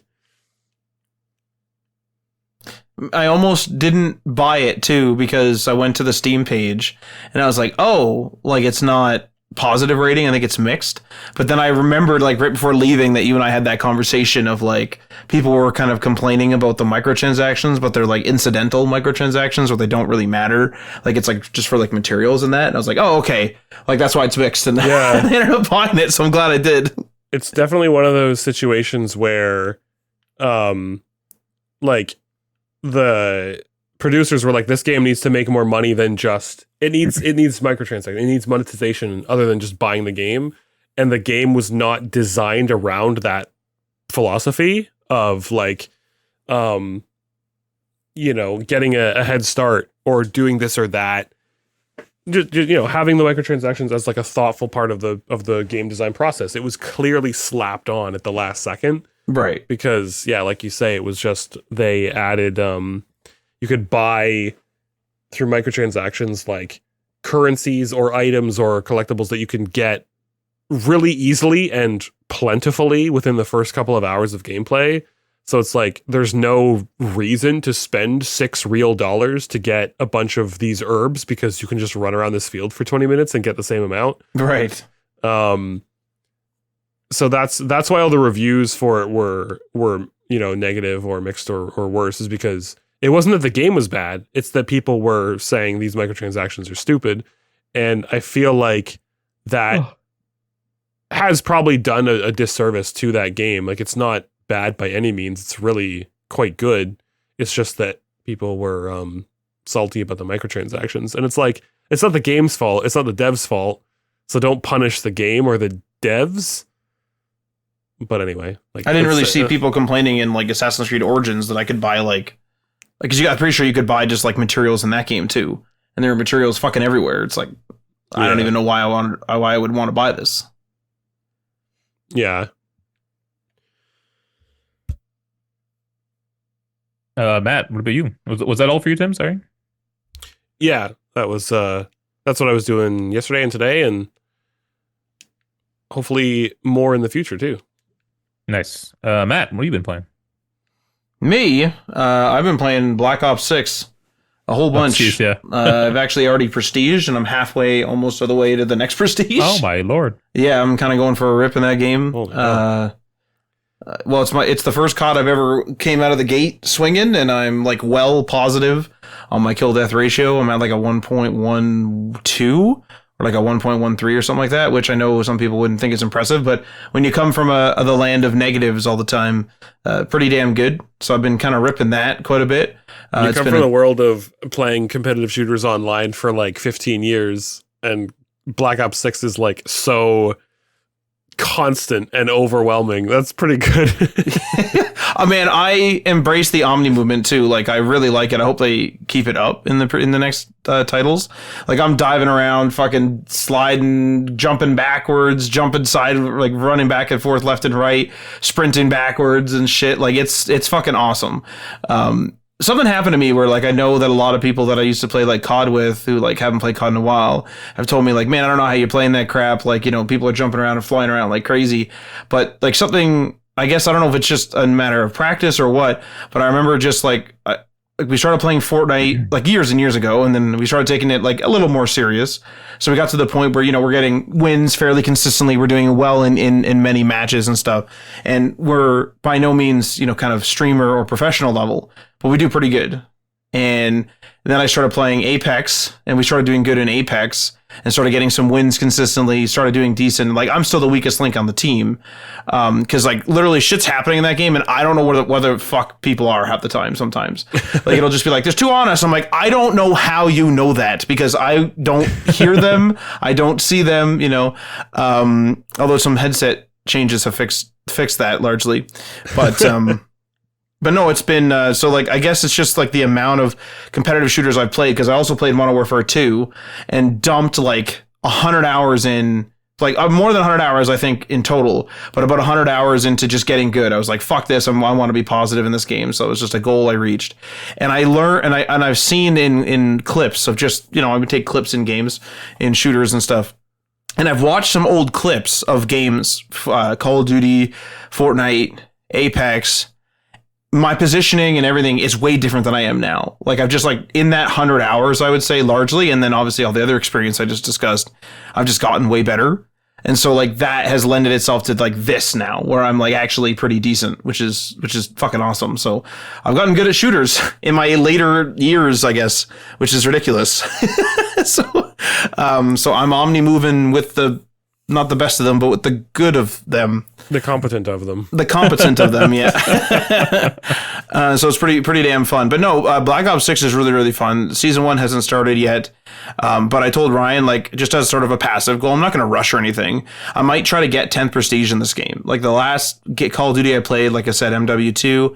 I almost didn't buy it too because I went to the Steam page and I was like, oh, like it's not positive rating. I think it's mixed. But then I remembered like right before leaving that you and I had that conversation of like people were kind of complaining about the microtransactions, but they're like incidental microtransactions where they don't really matter. Like it's like just for like materials and that. And I was like, oh, okay. Like that's why it's mixed. And I ended up buying it. So I'm glad I did. It's definitely one of those situations where like the producers were like, this game needs to make more money than just it needs microtransactions. It needs monetization other than just buying the game. And the game was not designed around that philosophy of like, getting a head start or doing this or that. Just, having the microtransactions as like a thoughtful part of the game design process. It was clearly slapped on at the last second. Right. Because, like you say, it was just they added, you could buy through microtransactions like currencies or items or collectibles that you can get really easily and plentifully within the first couple of hours of gameplay. So it's like there's no reason to spend $6 real to get a bunch of these herbs because you can just run around this field for 20 minutes and get the same amount. Right. So that's why all the reviews for it were negative or mixed or worse, is because it wasn't that the game was bad. It's that people were saying these microtransactions are stupid. And I feel like that has probably done a disservice to that game. Like it's not bad by any means. It's really quite good. It's just that people were salty about the microtransactions. And it's like, it's not the game's fault. It's not the devs' fault. So don't punish the game or the devs. But anyway, like I didn't really see people complaining in like Assassin's Creed Origins that I could buy because I'm pretty sure you could buy just like materials in that game too, and there are materials fucking everywhere. It's like I don't even know why I would want to buy this. Yeah. Matt, what about you? Was that all for you, Tim? Sorry. Yeah, that was That's what I was doing yesterday and today, and hopefully more in the future too. Nice. Matt, what have you been playing? Me, I've been playing Black Ops 6 a whole bunch. Geez, yeah. I've actually already prestiged, and I'm halfway almost of the way to the next prestige. Oh my lord. Yeah, I'm kind of going for a rip in that game. Well, it's the first COD I've ever came out of the gate swinging, and I'm like well positive on my kill death ratio. I'm at like a 1.12 or like a 1.13 or something like that, which I know some people wouldn't think is impressive, but when you come from the land of negatives all the time, pretty damn good. So I've been kind of ripping that quite a bit. You come from the world of playing competitive shooters online for like 15 years, and Black Ops 6 is like so constant and overwhelming. That's pretty good. Oh man, I embrace the Omni movement too. Like, I really like it. I hope they keep it up in the next titles. Like, I'm diving around, fucking sliding, jumping backwards, jumping side, like running back and forth, left and right, sprinting backwards and shit. Like, it's fucking awesome. Something happened to me where, like, I know that a lot of people that I used to play like COD with, who like haven't played COD in a while, have told me like, man, I don't know how you're playing that crap. Like, you know, people are jumping around and flying around like crazy. But like something, I guess, I don't know if it's just a matter of practice or what, but I remember just like we started playing Fortnite like years and years ago, and then we started taking it like a little more serious. So we got to the point where, you know, we're getting wins fairly consistently. We're doing well in many matches and stuff. And we're by no means, you know, kind of streamer or professional level, but we do pretty good. And then I started playing Apex, and we started doing good in Apex and started getting some wins consistently, started doing decent. Like, I'm still the weakest link on the team. Cause like literally shit's happening in that game, and I don't know where the fuck people are half the time sometimes. Like, it'll just be like, there's two on us. I'm like, I don't know how you know that, because I don't hear them. I don't see them, you know. Although some headset changes have fixed that largely. But, but no, it's been, so like, I guess it's just like the amount of competitive shooters I've played, because I also played Modern Warfare 2 and dumped like 100 hours in, like more than 100 hours, I think, in total, but about 100 hours into just getting good. I was like, fuck this, I want to be positive in this game. So it was just a goal I reached. And I learned, and I've seen in clips of just, you know, I would take clips in games, in shooters and stuff. And I've watched some old clips of games, Call of Duty, Fortnite, Apex. My positioning and everything is way different than I am now. Like, I've just like in that 100 hours, I would say largely. And then obviously all the other experience I just discussed, I've just gotten way better. And so like that has lended itself to like this now, where I'm like actually pretty decent, which is fucking awesome. So I've gotten good at shooters in my later years, I guess, which is ridiculous. So I'm omni moving with not the best of them, but with the good of them. The competent of them. The competent of them, yeah. So it's pretty damn fun. But no, Black Ops 6 is really, really fun. Season 1 hasn't started yet. But I told Ryan, like, just as sort of a passive goal, I'm not going to rush or anything. I might try to get 10th prestige in this game. Like the last Call of Duty I played, like I said, MW2,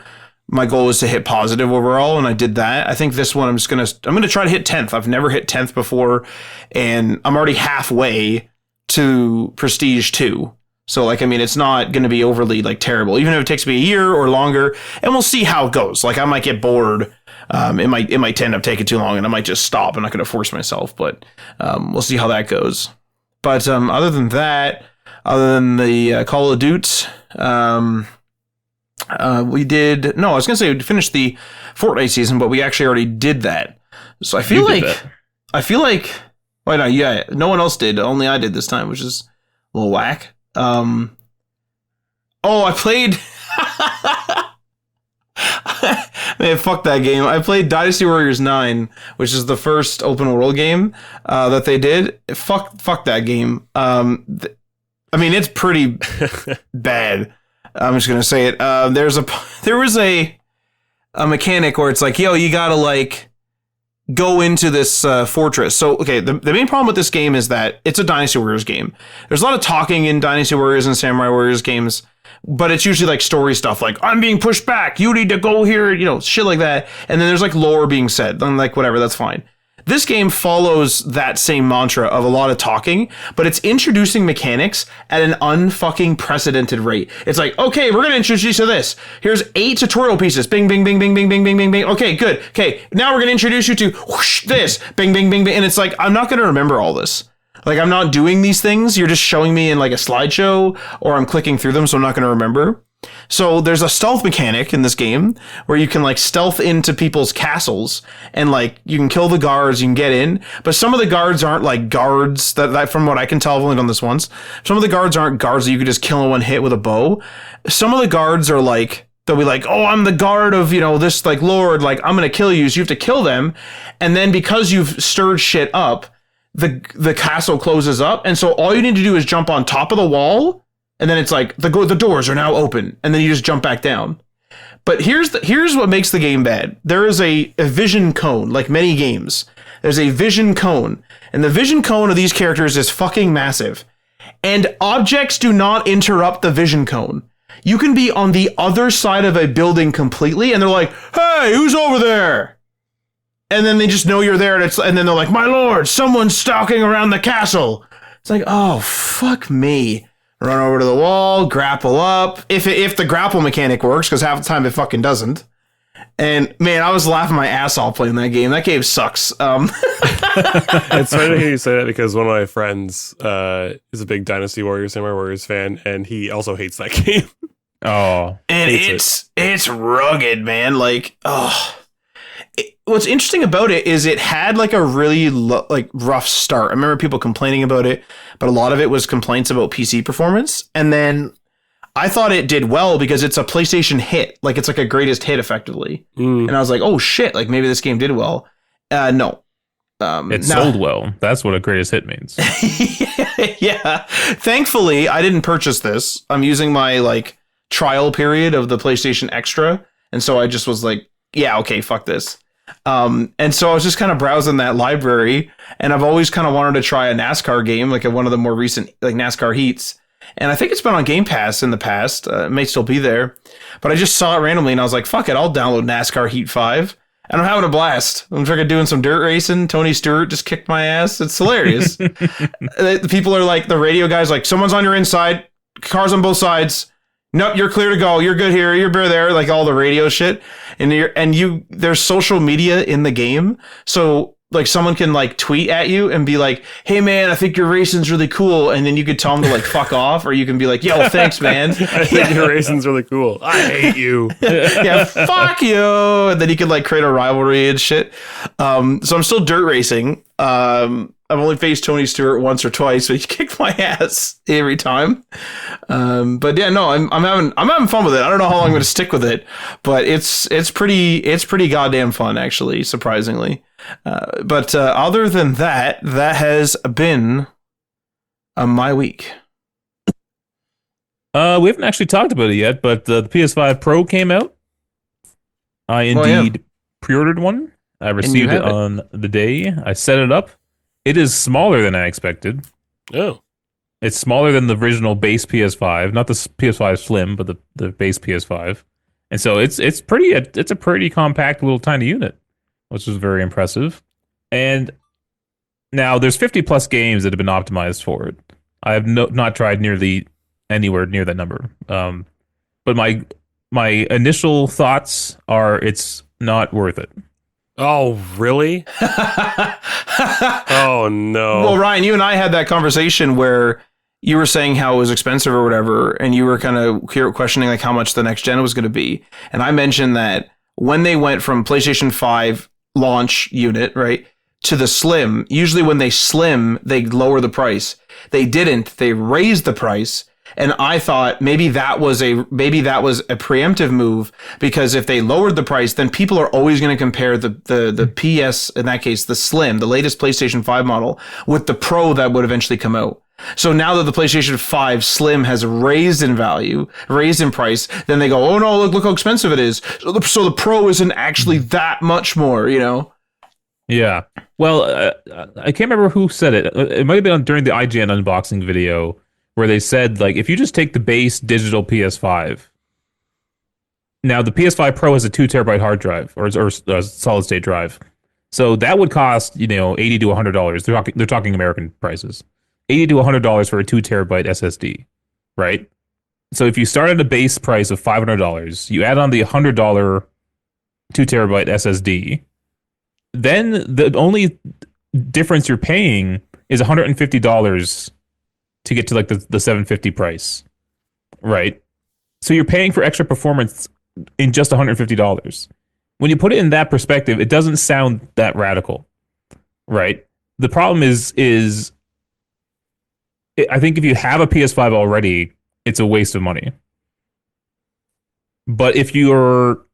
my goal was to hit positive overall, and I did that. I think this one I'm going to try to hit 10th. I've never hit 10th before, and I'm already halfway to Prestige 2. So, like, I mean, it's not going to be overly, like, terrible, even if it takes me a year or longer, and we'll see how it goes. Like, I might get bored. It might end up taking too long, and I might just stop. I'm not going to force myself, but we'll see how that goes. But other than that, other than the Call of Duty, we did... No, I was going to say we finished the Fortnite season, but we actually already did that. So I feel like... Wait, no, yeah, no one else did. Only I did this time, which is a little whack. I played... Man, fuck that game. I played Dynasty Warriors 9, which is the first open world game that they did. Fuck that game. I mean, it's pretty bad. I'm just gonna say it. There was a mechanic where it's like, yo, you gotta like go into this fortress. So, okay, the main problem with this game is that it's a Dynasty Warriors game. There's a lot of talking in Dynasty Warriors and Samurai Warriors games, but it's usually like story stuff, like, I'm being pushed back, you need to go here, you know, shit like that. And then there's like lore being said, and like, whatever, that's fine. This game follows that same mantra of a lot of talking, but it's introducing mechanics at an unfucking precedented rate. It's like, okay, we're going to introduce you to this. Here's 8 tutorial pieces. Bing, bing, bing, bing, bing, bing, bing, bing, bing. Okay, good. Okay, now we're going to introduce you to whoosh, this. Bing, bing, bing, bing. And it's like, I'm not going to remember all this. Like, I'm not doing these things. You're just showing me in like a slideshow, or I'm clicking through them, so I'm not going to remember. So there's a stealth mechanic in this game where you can like stealth into people's castles, and like you can kill the guards, you can get in, but some of the guards aren't like guards that from what I can tell, I've only done this once. Some of the guards aren't guards that you could just kill in one hit with a bow. Some of the guards are like, they'll be like, oh, I'm the guard of, you know, this like lord, like I'm going to kill you. So you have to kill them. And then because you've stirred shit up, the castle closes up. And so all you need to do is jump on top of the wall. And then it's like the doors are now open, and then you just jump back down. But here's what makes the game bad. There is a vision cone, like many games. There's a vision cone, and the vision cone of these characters is fucking massive. And objects do not interrupt the vision cone. You can be on the other side of a building completely, and they're like, "Hey, who's over there?" And then they just know you're there, and then they're like, "My lord, someone's stalking around the castle." It's like, oh, fuck me. Run over to the wall, grapple up. If the grapple mechanic works, because half the time it fucking doesn't. And man, I was laughing my ass off playing that game. That game sucks. It's funny to hear you say that, because one of my friends is a big Dynasty Warriors, Samurai Warriors fan, and he also hates that game. Oh, and it's rugged, man. Like, oh. What's interesting about it is it had like a really rough start. I remember people complaining about it, but a lot of it was complaints about PC performance. And then I thought it did well because it's a PlayStation hit. Like, it's like a greatest hit effectively. And I was like, oh shit, like maybe this game did well. No. It sold well. That's what a greatest hit means. Yeah. Thankfully, I didn't purchase this. I'm using my like trial period of the PlayStation Extra. And so I just was like, yeah, okay, fuck this. And so I was just kind of browsing that library, and I've always kind of wanted to try a NASCAR game, like one of the more recent like NASCAR heats. And I think it's been on Game Pass in the past. It may still be there, but I just saw it randomly, and I was like, fuck it, I'll download NASCAR Heat 5. And I'm having a blast. I'm freaking doing some dirt racing. Tony Stewart just kicked my ass. It's hilarious. The people are like, the radio guy's like, someone's on your inside, cars on both sides. Nope, you're clear to go. You're good here. You're there. Like all the radio shit. And there's social media in the game. So like someone can like tweet at you and be like, hey man, I think your racing's really cool. And then you could tell them to like fuck off, or you can be like, yo, thanks, man. I think your racing's really cool. I hate you. Yeah, fuck you. And then you could like create a rivalry and shit. So I'm still dirt racing. I've only faced Tony Stewart once or twice, but he kicked my ass every time. But yeah, no, I'm having fun with it. I don't know how long I'm going to stick with it, but it's pretty goddamn fun, actually, surprisingly. But other than that, that has been my week. We haven't actually talked about it yet, but the PS5 Pro came out. I indeed pre-ordered one. I received it on the day. I set it up. It is smaller than I expected. Oh. It's smaller than the original base PS5, not the PS5 Slim, but the base PS5. And so it's a pretty compact little tiny unit, which is very impressive. And now there's 50 plus games that have been optimized for it. I have not tried anywhere near that number. But my initial thoughts are it's not worth it. Oh, really? Oh, no. Well, Ryan, you and I had that conversation where you were saying how it was expensive or whatever, and you were kind of questioning like how much the next gen was going to be. And I mentioned that when they went from PlayStation 5 launch unit, right, to the Slim, usually when they slim, they lower the price. They didn't. They raised the price. And I thought maybe that was a preemptive move, because if they lowered the price, then people are always going to compare the PS, in that case, the Slim, the latest PlayStation 5 model, with the Pro that would eventually come out. So now that the PlayStation 5 Slim has raised in value, raised in price, then they go, oh no, look how expensive it is. So the Pro isn't actually that much more, you know? Yeah. Well, I can't remember who said it. It might have been during the IGN unboxing video, where they said, like, if you just take the base digital PS5, now the PS5 Pro has a 2 terabyte hard drive or a solid state drive. So that would cost, $80 to $100. They're talking American prices. $80 to $100 for a 2 terabyte SSD, right? So if you start at a base price of $500, you add on the $100 2 terabyte SSD, then the only difference you're paying is $150 to get to like the 750 price, right? So you're paying for extra performance in just $150. When you put it in that perspective, it doesn't sound that radical, right? The problem is I think if you have a PS5 already, it's a waste of money. But if you're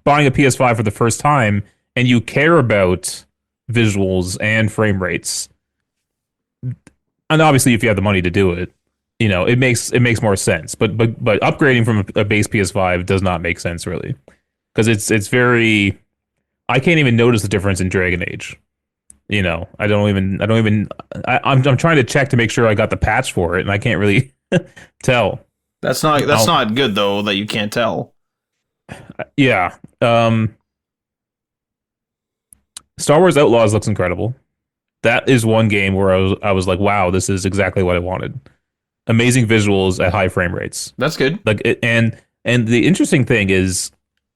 buying a PS5 for the first time and you care about visuals and frame rates, and obviously if you have the money to do it, it makes more sense. But upgrading from a base PS5 does not make sense really, because it's very. I can't even notice the difference in Dragon Age. I'm trying to check to make sure I got the patch for it, and I can't really tell. That's not good though that you can't tell. Yeah. Star Wars Outlaws looks incredible. That is one game where I was like, wow, this is exactly what I wanted. Amazing visuals at high frame rates. That's good. And the interesting thing is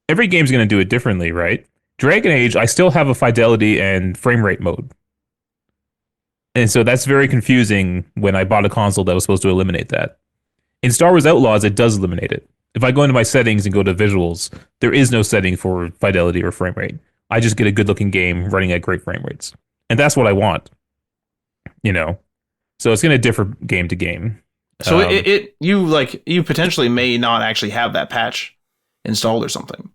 every game's going to do it differently, right? Dragon Age, I still have a fidelity and frame rate mode. And so that's very confusing when I bought a console that was supposed to eliminate that. In Star Wars Outlaws, it does eliminate it. If I go into my settings and go to visuals, there is no setting for fidelity or frame rate. I just get a good looking game running at great frame rates. And that's what I want. So it's going to differ game to game. So you potentially may not actually have that patch installed or something.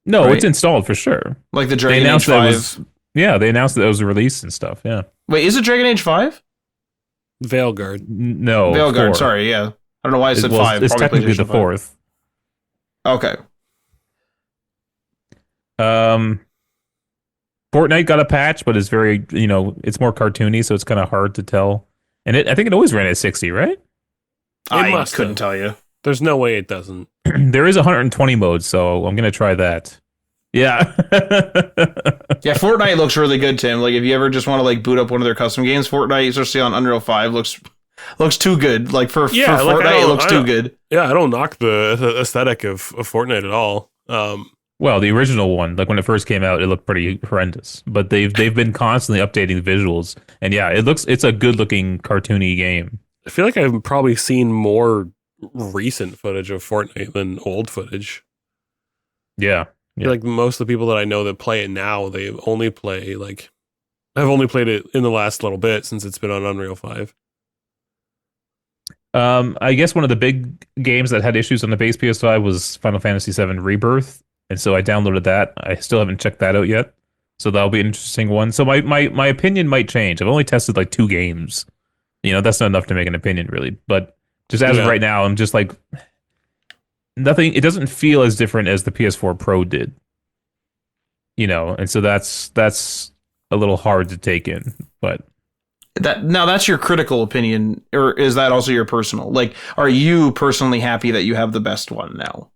No, right? It's installed for sure. Like the Dragon Age 5. They announced that it was released and stuff. Yeah. Wait, is it Dragon Age 5? Veilguard. No. Veilguard, 4. sorry, yeah. I don't know why I said 5. It's technically the 4th. Okay. Fortnite got a patch, but it's very, it's more cartoony, so it's kind of hard to tell. And I think it always ran at 60, right? I couldn't tell you. There's no way it doesn't. There is 120 mode, so I'm gonna try that. Yeah. Yeah, Fortnite looks really good, Tim. Like if you ever just want to like boot up one of their custom games, Fortnite, especially on Unreal 5, looks too good. Like for Fortnite, it looks too good. Yeah, I don't knock the aesthetic of Fortnite at all. Well, the original one, like when it first came out, it looked pretty horrendous. But they've been constantly updating the visuals, and yeah, it's a good looking cartoony game. I feel like I've probably seen more recent footage of Fortnite than old footage. Yeah. I feel like most of the people that I know that play it now, they only play I've only played it in the last little bit since it's been on Unreal 5. I guess one of the big games that had issues on the base PS5 was Final Fantasy VII Rebirth, and so I downloaded that. I still haven't checked that out yet, so that'll be an interesting one. So my opinion might change. I've only tested like 2 games. That's not enough to make an opinion really, but just as of right now, I'm just like nothing. It doesn't feel as different as the PS4 Pro did, and so that's a little hard to take in. But that's your critical opinion, or is that also your personal? Like, are you personally happy that you have the best one now?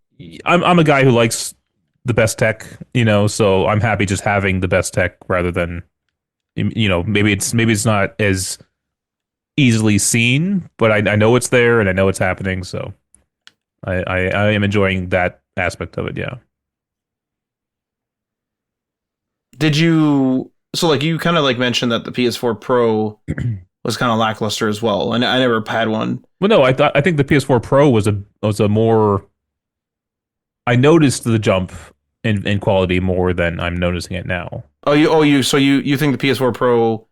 I'm a guy who likes the best tech, so I'm happy just having the best tech rather than, maybe it's not as easily seen, but I know it's there and I know it's happening, so I am enjoying that aspect of it. Yeah. Did you? So like you kind of like mentioned that the PS4 Pro was kind of lackluster as well, and I never had one. Well, no, I think the PS4 Pro was a more. I noticed the jump in quality more than I'm noticing it now. So you think the PS4 Pro,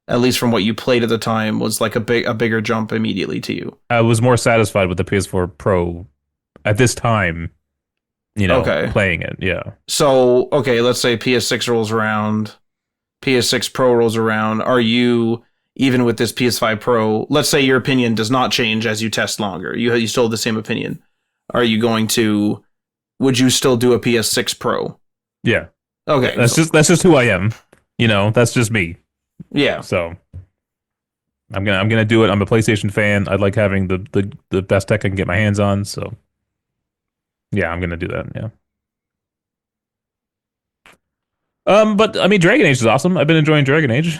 at least from what you played at the time, was like a bigger jump immediately to you? I was more satisfied with the PS4 Pro at this time, playing it. Yeah. So, okay, let's say PS6 rolls around, PS6 Pro rolls around. Are you, even with this PS5 Pro, let's say your opinion does not change as you test longer, you still have the same opinion. Would you still do a PS6 Pro? Yeah. Okay. That's just who I am. That's just me. Yeah. So I'm gonna do it. I'm a PlayStation fan. I like having the best tech I can get my hands on. So yeah, I'm gonna do that. Yeah. But I mean, Dragon Age is awesome. I've been enjoying Dragon Age,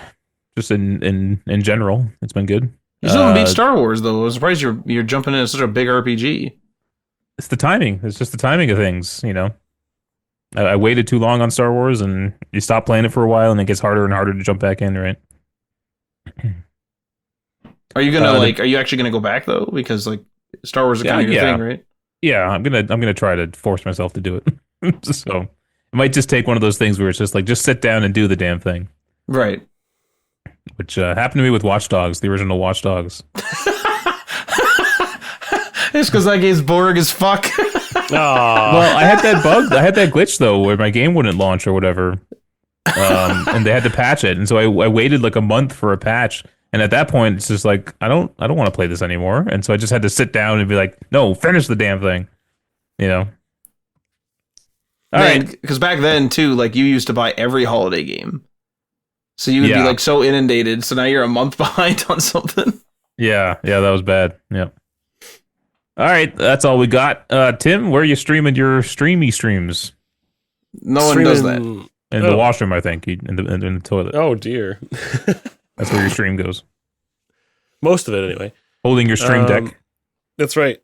just in general. It's been good. You still haven't beat Star Wars though. I'm surprised you're jumping into such a big RPG. It's the timing. It's just the timing of things, you know. I waited too long on Star Wars, and you stop playing it for a while, and it gets harder and harder to jump back in, right? Are you gonna are you actually gonna go back though? Because like Star Wars is kind of your thing, right? Yeah, I'm gonna try to force myself to do it. So it might just take one of those things where it's just like just sit down and do the damn thing. Right. Which happened to me with Watch Dogs, the original Watch Dogs. It's because that game's boring as fuck. Well, I had that bug. I had that glitch though, where my game wouldn't launch or whatever, and they had to patch it. And so I waited like a month for a patch. And at that point, it's just like I don't want to play this anymore. And so I just had to sit down and be like, no, finish the damn thing. You know. All right, because back then too, like you used to buy every holiday game, so you would be like so inundated. So now you're a month behind on something. Yeah, that was bad. Yeah. All right, that's all we got. Tim, where are you streaming your streams? No one does that. In the washroom, I think. In the toilet. Oh, dear. That's where your stream goes. Most of it, anyway. Holding your stream deck. That's right.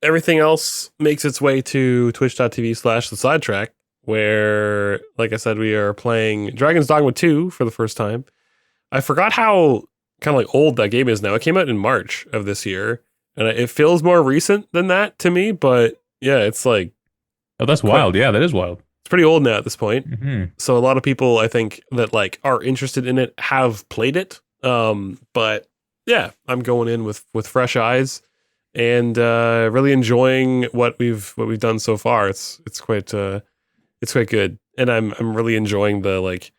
Everything else makes its way to twitch.tv/the sidetrack, where, like I said, we are playing Dragon's Dogma 2 for the first time. I forgot how kind of like old that game is now. It came out in March of this year. And it feels more recent than that to me, but yeah, it's like... Oh, that's wild. Yeah, that is wild. It's pretty old now at this point. Mm-hmm. So a lot of people, I think, that like are interested in it have played it. But yeah, I'm going in with fresh eyes and really enjoying what we've done so far. It's quite good. And I'm really enjoying the like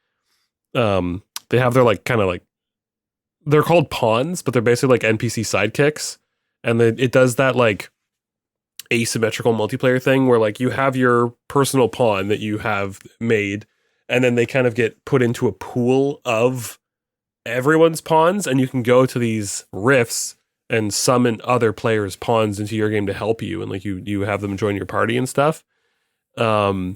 they have their like kind of like they're called pawns, but they're basically like NPC sidekicks. And it does that like asymmetrical multiplayer thing where like you have your personal pawn that you have made, and then they kind of get put into a pool of everyone's pawns, and you can go to these rifts and summon other players' pawns into your game to help you, and like you have them join your party and stuff. So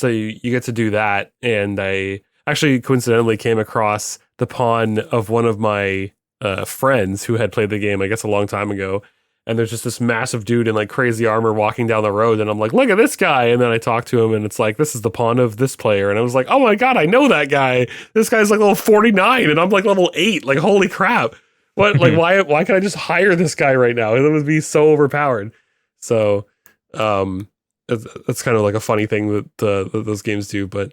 you get to do that, and I actually coincidentally came across the pawn of one of my friends who had played the game, I guess, a long time ago. And there's just this massive dude in like crazy armor walking down the road. And I'm like, look at this guy. And then I talk to him and it's like, this is the pawn of this player. And I was like, oh my God, I know that guy. This guy's like level 49 and I'm like level 8. Like, holy crap. What? Like, why can I just hire this guy right now? It would be so overpowered. So, it's kind of like a funny thing that those games do. But,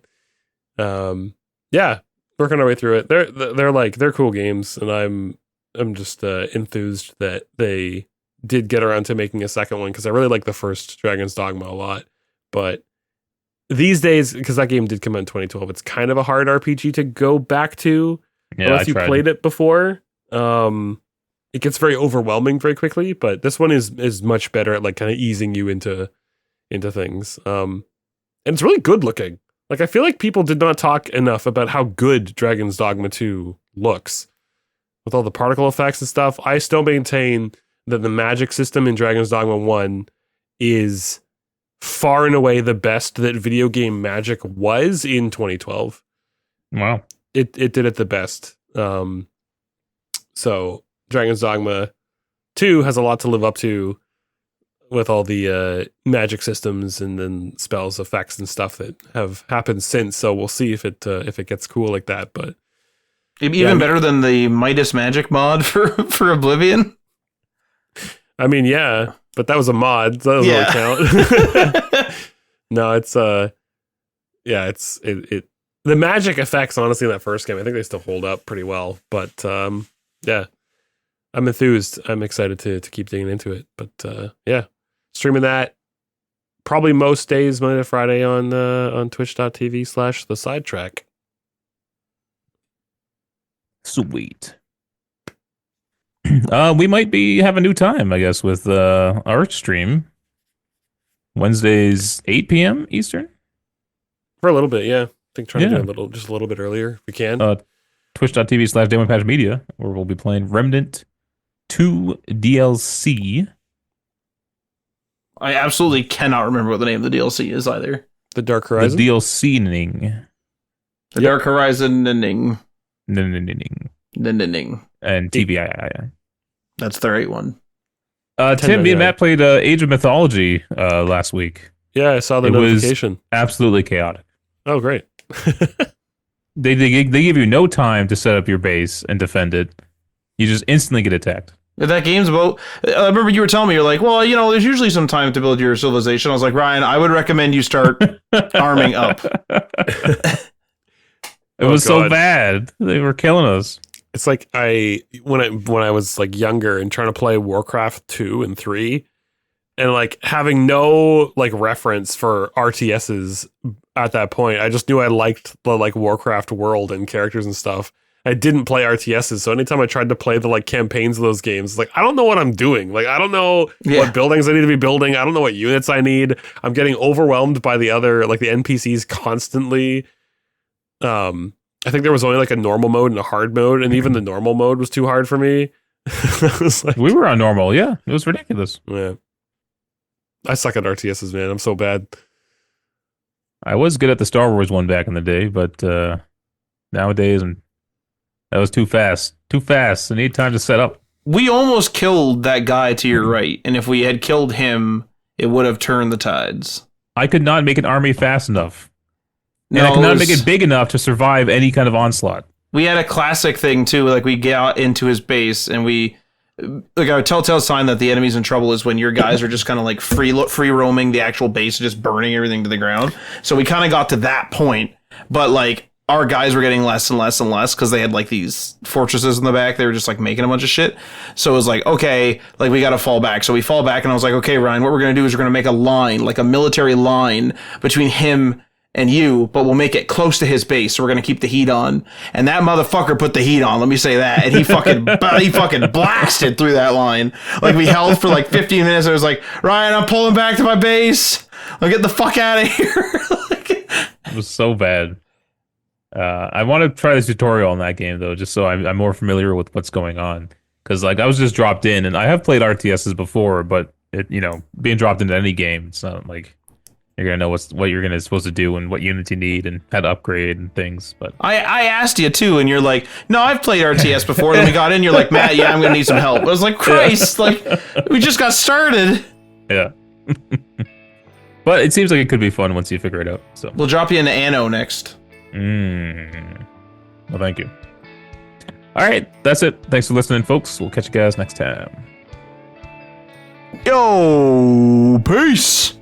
yeah, working our way through it. They're cool games. And I'm just enthused that they did get around to making a second one, because I really like the first Dragon's Dogma a lot. But these days, because that game did come out in 2012, it's kind of a hard RPG to go back to unless you played it before. It gets very overwhelming very quickly, but this one is much better at like kind of easing you into things. And it's really good looking. Like, I feel like people did not talk enough about how good Dragon's Dogma 2 looks. With all the particle effects and stuff, I still maintain that the magic system in Dragon's Dogma 1 is far and away the best that video game magic was in 2012. Wow. It did it the best. So Dragon's Dogma 2 has a lot to live up to with all the magic systems and then spells, effects, and stuff that have happened since. So we'll see if it gets cool like that. But even better than the Midas Magic mod for Oblivion. I mean, yeah, but that was a mod. So that doesn't really count. No, it's the magic effects, honestly, in that first game, I think they still hold up pretty well. But yeah, I'm enthused. I'm excited to keep digging into it. But yeah, streaming that probably most days, Monday to Friday on twitch.tv/the sidetrack. Sweet. We might have a new time, I guess, with our stream. Wednesdays, 8 p.m. Eastern? For a little bit, yeah. I think trying to do just a little bit earlier if we can. Twitch.tv/DemoPatchMedia, where we'll be playing Remnant 2 DLC. I absolutely cannot remember what the name of the DLC is either. The Dark Horizon? The DLC-ning. The Dark Horizon ending. Ning. And TBI. That's the right one. Tim, me and Matt played Age of Mythology last week. Yeah, I saw the notification. Absolutely chaotic. Oh, great. They give you no time to set up your base and defend it. You just instantly get attacked. That game's about... I remember you were telling me, you're like, well, there's usually some time to build your civilization. I was like, Ryan, I would recommend you start arming up. It was so bad. They were killing us. It's like when I was like younger and trying to play Warcraft 2 and 3 and like having no like reference for RTSs at that point. I just knew I liked the like Warcraft world and characters and stuff. I didn't play RTSs, so anytime I tried to play the like campaigns of those games, like I don't know what I'm doing. Like I don't know what buildings I need to be building. I don't know what units I need. I'm getting overwhelmed by the NPCs constantly. I think there was only like a normal mode and a hard mode, and even the normal mode was too hard for me. We were on normal, yeah. It was ridiculous. Yeah. I suck at RTSs, man. I'm so bad. I was good at the Star Wars one back in the day, but nowadays that was too fast. Too fast. I need time to set up. We almost killed that guy to your right, and if we had killed him, it would have turned the tides. I could not make an army fast enough. And I could not make it big enough to survive any kind of onslaught. We had a classic thing, too. Like, we got into his base, and like, a telltale sign that the enemy's in trouble is when your guys are just kind of, like, free roaming the actual base, just burning everything to the ground. So we kind of got to that point, but, like, our guys were getting less and less and less because they had, like, these fortresses in the back. They were just, like, making a bunch of shit. So it was like, okay, like, we got to fall back. So we fall back, and I was like, okay, Ryan, what we're going to do is we're going to make a line, like a military line between him and you, but we'll make it close to his base, so we're gonna keep the heat on. And that motherfucker put the heat on, let me say that. And he fucking blasted through that line. Like, we held for like 15 minutes, and I was like, Ryan, I'm pulling back to my base. I'll get the fuck out of here. It was so bad. I want to try this tutorial on that game, though, just so I'm more familiar with what's going on. Because, like, I was just dropped in, and I have played RTSs before, but, being dropped into any game, it's not like you're gonna know what you're supposed to do and what units you need and how to upgrade and things. But I asked you too, and you're like, "No, I've played RTS before." Then we got in, you're like, "Matt, yeah, I'm gonna need some help." I was like, "Christ, like we just got started." Yeah, but it seems like it could be fun once you figure it out. So we'll drop you into Anno next. Well, thank you. All right, that's it. Thanks for listening, folks. We'll catch you guys next time. Yo, peace.